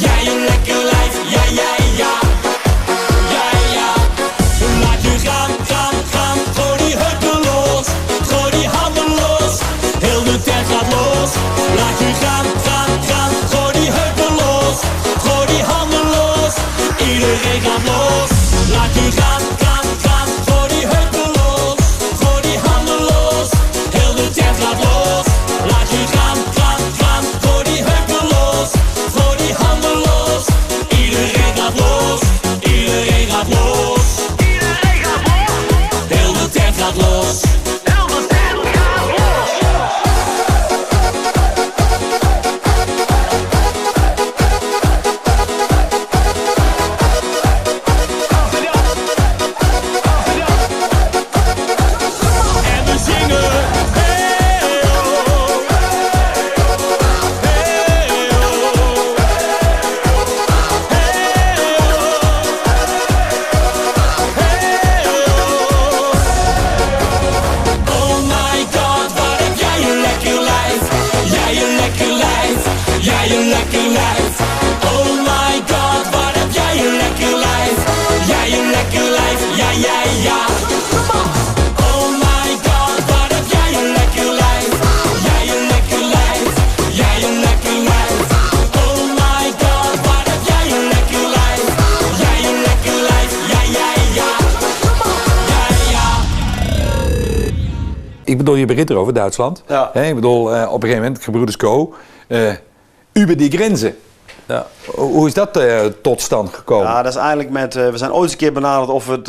Jij een lekker lijf. Ja, ja, ja. Ja, ja. Laat je gaan, gaan, gaan. Gooi die heupen los. Gooi die handen los. Heel de tent gaat los. Laat je gaan, gaan, gaan. Gooi die heupen los. Gooi die handen los. Iedereen gaat los. Laat je gaan, gaan, gaan. Gooi die heupen los. Gooi die handen los. Heel de tent gaat los. Laat je gaan, gaan, gaan. Gooi die heupen los. Gooi die handen los. Iedereen gaat los. Iedereen gaat los. Iedereen gaat los. Heel de tent gaat los. Heel de tent gaat los. En we zingen. Hey oh. Hey oh. Oh my god, wat heb jij een lekker lijf. Jij een lekker lijf. Jij een lekker lijf. Oh my god, wat heb jij een lekker lijf. Jij een lekker lijf. Ja, ja, ja. Oh my god, wat heb jij een lekker lijf. Jij een lekker lijf. Jij een lekker lijf. Oh my god, wat heb jij een lekker lijf. Jij een lekker lijf. Ja, ja, ja. Ja, ja. Ik bedoel, je begint erover, Duitsland. Ja. Ik bedoel, op een gegeven moment, Gebroeders Co. Über die grenzen. Ja. Hoe is dat tot stand gekomen? Ja, dat is eigenlijk met... we zijn ooit eens een keer benaderd of we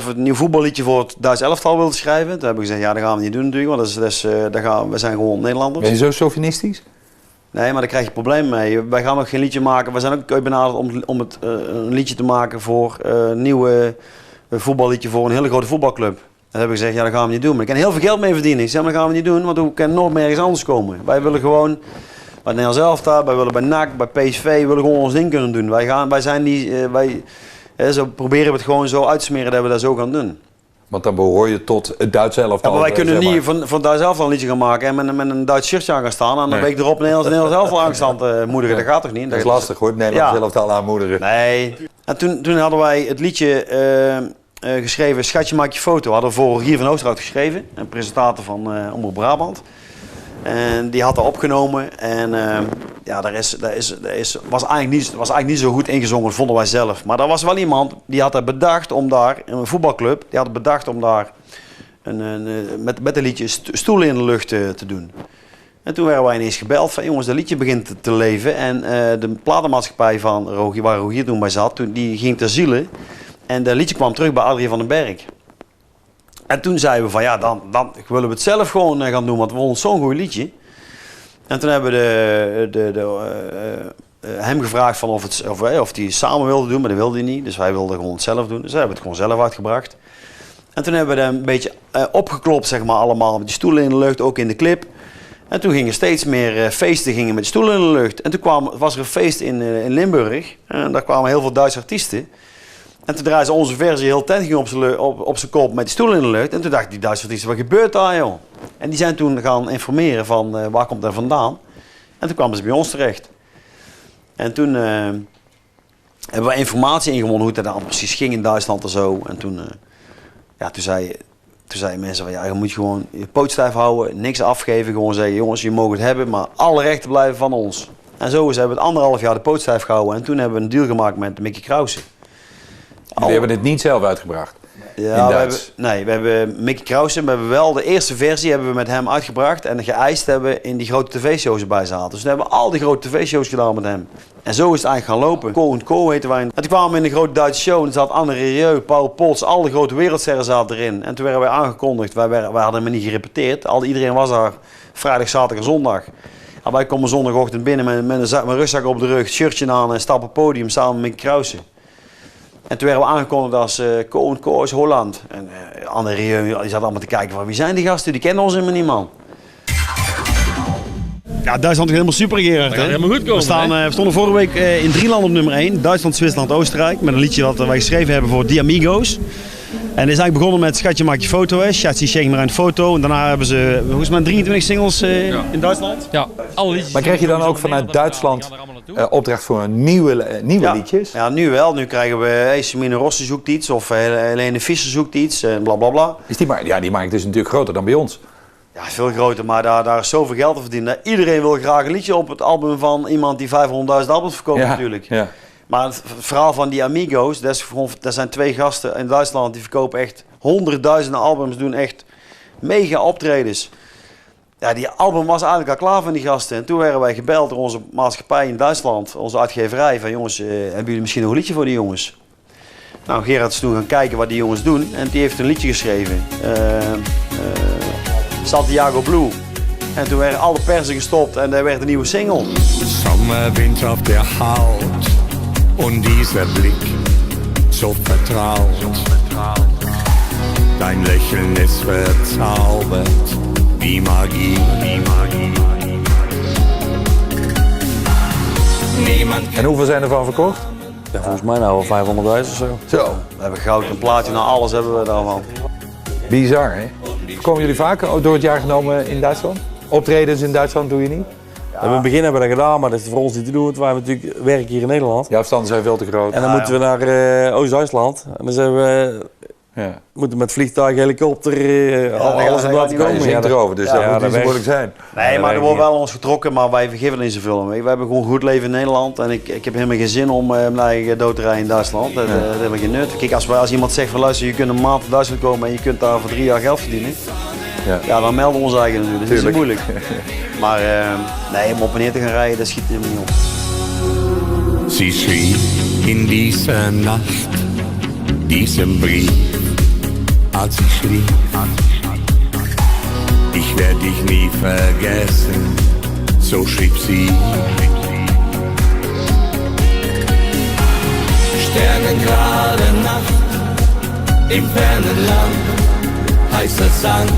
het nieuw voetballiedje voor het Duits elftal wilden schrijven. Toen hebben we gezegd, ja, dat gaan we niet doen natuurlijk, want we zijn gewoon Nederlanders. Ben je zo chauvinistisch? Nee, maar daar krijg je problemen mee. Wij gaan nog geen liedje maken. We zijn ook ooit benaderd om een liedje te maken voor een nieuwe voetballiedje voor een hele grote voetbalclub. Dat hebben we gezegd, ja, dat gaan we niet doen. Maar ik kan heel veel geld mee verdienen. Ik zeg, maar dat gaan we niet doen, want we kunnen nooit meer ergens anders komen. Wij willen gewoon... Bij Nederlands elftal, wij willen bij NAC, bij PSV, we willen gewoon ons ding kunnen doen. Zo proberen we het gewoon zo uit te smeren dat we dat zo gaan doen. Want dan behoor je tot het Duitse elftal. Ja, maar wij kunnen niet van het Duits elftal een liedje gaan maken en met een Duits shirtje aan gaan staan. En dan week erop Nederlands elftal aangestaan moedigen. Dat gaat toch niet? Dat is lastig hoor, Nederlands elftal aanmoedigen. Nee. En toen hadden wij het liedje geschreven, Schatje maak je foto. Hadden we voor Rogier van Oosterhout geschreven, een presentator van Omroep Brabant. En die had dat opgenomen en was eigenlijk niet zo goed ingezongen, vonden wij zelf. Maar er was wel iemand die had het bedacht om daar, een voetbalclub, die had het bedacht om daar met een liedje stoelen in de lucht te doen. En toen werden wij ineens gebeld van jongens, dat liedje begint te leven. En de platenmaatschappij van Rogier, waar Rogier toen bij zat, die ging ter ziele. En dat liedje kwam terug bij Adrie van den Berg. En toen zeiden we van ja, dan willen we het zelf gewoon gaan doen, want we vonden zo'n goed liedje. En toen hebben we hem gevraagd van of hij samen wilde doen, maar dat wilde hij niet. Dus wij wilden gewoon het zelf doen. Dus we hebben het gewoon zelf uitgebracht. En toen hebben we dat een beetje opgeklopt, zeg maar, allemaal met die stoelen in de lucht, ook in de clip. En toen gingen steeds meer feesten met die stoelen in de lucht. En toen was er een feest in Limburg. En daar kwamen heel veel Duitse artiesten. En toen draaiden ze onze versie, heel tent ging op zijn kop met die stoelen in de lucht. En toen dachten die Duitse artiesten, wat gebeurt daar joh? En die zijn toen gaan informeren van waar komt dat vandaan. En toen kwamen ze bij ons terecht. En toen hebben we informatie ingewonnen hoe het dan precies ging in Duitsland en zo. En toen zeiden mensen van ja, je moet gewoon je poot stijf houden, niks afgeven. Gewoon zeggen, jongens, je mag het hebben, maar alle rechten blijven van ons. En zo hebben we het 1,5 jaar de poot stijf gehouden. En toen hebben we een deal gemaakt met Mickey Krause. Jullie hebben het niet zelf uitgebracht? Ja, we hebben Mickey Krause, we hebben wel de eerste versie hebben we met hem uitgebracht en geëist hebben we in die grote tv-shows erbij zaten. Dus toen hebben we al die grote tv-shows gedaan met hem. En zo is het eigenlijk gaan lopen. Co & Co heten wij. En toen kwamen we in een grote Duitse show en zat Anne Rieu, Paul Pols, al de grote wereldsterren zaten erin. En toen werden wij aangekondigd, wij hadden hem niet gerepeteerd. Iedereen was daar vrijdag, zaterdag en zondag. Maar wij komen zondagochtend binnen met mijn rugzak op de rug, shirtje aan en stappen op het podium samen met Krausen. En toen werden we aangekondigd als Koos Holland. En Anne Rieu, die zat allemaal te kijken van wie zijn die gasten? Die kennen ons helemaal niet, man. Ja, Duitsland is helemaal super, Gerard. Dat gaat helemaal goed komen. We stonden vorige week in 3 landen op nummer 1. Duitsland, Zwitserland, Oostenrijk. Met een liedje dat wij geschreven hebben voor Die Amigos. En het is eigenlijk begonnen met Schatje maak je foto, hè. Schatje schenk maar een foto. En daarna hebben ze volgens mij 23 singles in Duitsland. Ja, alle liedjes. Maar krijg je dan ook vanuit Duitsland opdracht voor een nieuwe liedjes? Ja, nu wel. Nu krijgen we Semine Rossi zoekt iets of Helene Visser zoekt iets en blablabla. Die markt is natuurlijk groter dan bij ons. Ja, het is veel groter, maar daar is zoveel geld te verdienen. Iedereen wil graag een liedje op het album van iemand die 500.000 albums verkoopt natuurlijk. Ja. Maar het verhaal van die Amigos, dat zijn 2 gasten in Duitsland die verkopen echt honderdduizenden albums, doen echt mega optredens. Ja, die album was eigenlijk al klaar van die gasten. En toen werden wij gebeld door onze maatschappij in Duitsland, onze uitgeverij, van jongens, hebben jullie misschien nog een liedje voor die jongens? Nou, Gerard is toen gaan kijken wat die jongens doen en die heeft een liedje geschreven. Santiago Blue. En toen werden alle persen gestopt en er werd een nieuwe single. Sommerwind auf der Haut und dieser Blick so vertraut. Dein Lächeln ist verzaubert wie Magie. En hoeveel zijn er van verkocht? Ja, volgens mij nou wel 500.000 of zo. Zo, we hebben goud en plaatje, alles hebben we daarvan. Bizar, hè? Komen jullie vaak door het jaar genomen in Duitsland? Optredens in Duitsland doe je niet? Ja. In het begin hebben we dat gedaan, maar dat is voor ons niet te doen, want wij hebben natuurlijk werk hier in Nederland. De afstanden zijn veel te groot. En dan moeten we naar Oost-Duitsland. En dan zijn we moeten met vliegtuig, helikopter, alles om daar te komen. Je zingt erover, dus dat moet niet zo moeilijk zijn. Nee, maar er wordt wel ons vertrokken, maar wij vergeven niet zoveel. We hebben gewoon een goed leven in Nederland en ik heb helemaal geen zin om mijn eigen dood te rijden in Duitsland. Dat heb ik geen nut. Kijk, als iemand zegt van luister, je kunt een maand in Duitsland komen en je kunt daar voor 3 jaar geld verdienen. Ja, dan melden we ons eigen natuurlijk. Dat is niet moeilijk. Maar nee, om op en neer te gaan rijden, dat schiet helemaal niet op. Sie schrieb in dieser Nacht diesen Brief, als ich schlief. Ich werd dich nie vergessen, so schrieb sie. Sternenklare Nacht im fernen Land, heißer Sand.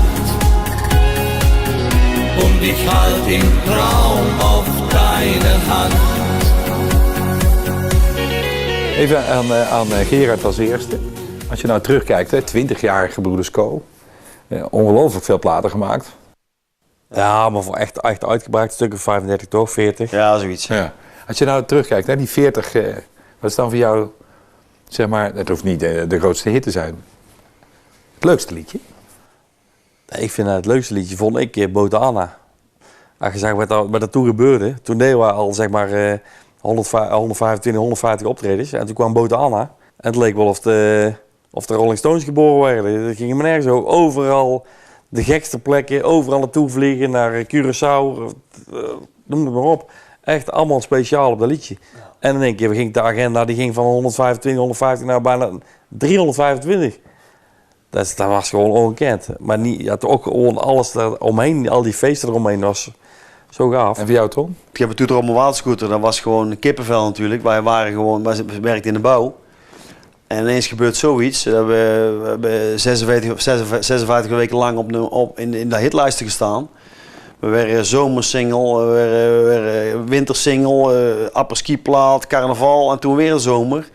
Und ich halt im Traum auf deine Hand. Even aan Gerard als eerste. Als je nou terugkijkt, hè, 20 jaar Gebroeders Co. Ongelooflijk veel platen gemaakt. Ja, maar voor echt uitgebreid stukken 35 toch, 40. Ja, zoiets. Ja. Als je nou terugkijkt, hè, die 40, wat is dan voor jou, zeg maar, het hoeft niet de grootste hit te zijn. Het leukste liedje? Ik vind het leukste liedje, vond ik, Botana. Als je zag wat er toen gebeurde, toen deden we al zeg maar 125, 150 optredens. En toen kwam Botana. En het leek wel of de Rolling Stones geboren werden. Dat ging me nergens over. Overal de gekste plekken, overal naartoe vliegen, naar Curaçao, noem het maar op. Echt allemaal speciaal op dat liedje. Ja. En in één keer ging de agenda die ging van 125, 150 naar bijna 325. Dat was gewoon ongekend. Maar niet, ja, ook gewoon alles eromheen, al die feesten eromheen was zo gaaf. En voor jou, Tom? Ik heb een toeter op mijn waterscooter, dat was gewoon kippenvel natuurlijk. Wij werkten in de bouw. En ineens gebeurt zoiets. We hebben 56 weken lang in de hitlijsten gestaan. We werden zomersingle, we werden wintersingle, apres-ski-plaat, carnaval en toen weer een zomer.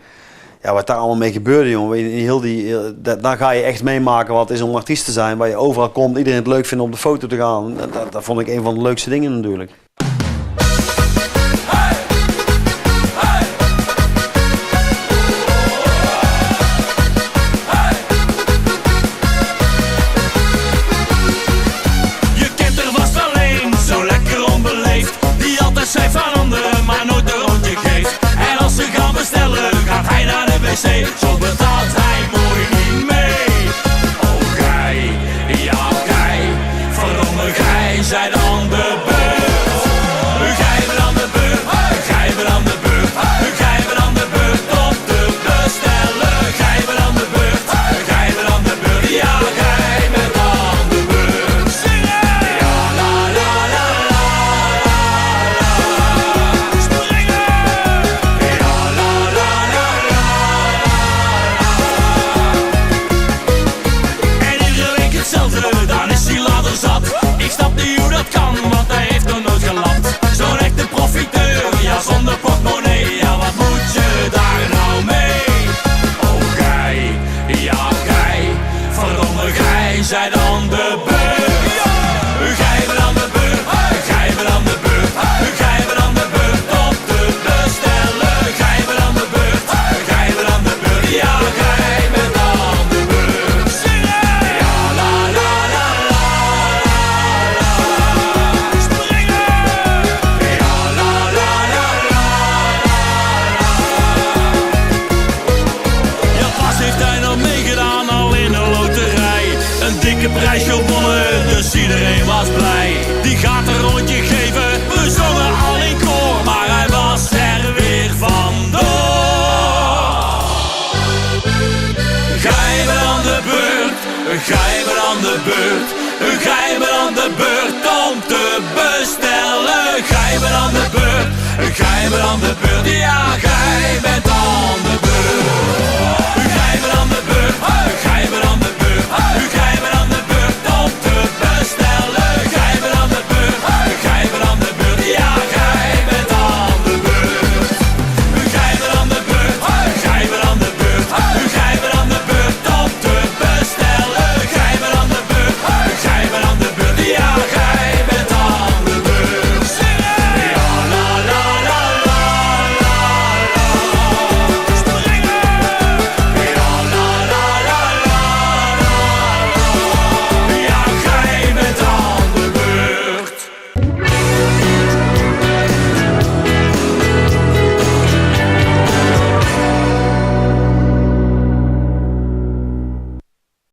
Ja, wat daar allemaal mee gebeurde, jongen. Dan ga je echt meemaken wat het is om artiest te zijn. Waar je overal komt, iedereen het leuk vindt om op de foto te gaan. Dat vond ik een van de leukste dingen natuurlijk. Zo betaalt hij mooi niet mee. Oh gij, ja gij, verdomme gij zijt aan de beurt. Gij bent aan de beurt, gij bent aan de beurt. Gij bent aan de beurt om te bestellen. Gij bent aan de beurt, gij bent aan de beurt. Ja, gij bent aan de beurt. Zingen! Ja, la la la la la. de beurt. Ga je maar aan de beurt om te bestellen. Ga je maar aan de beurt. Ga je maar aan de beurt.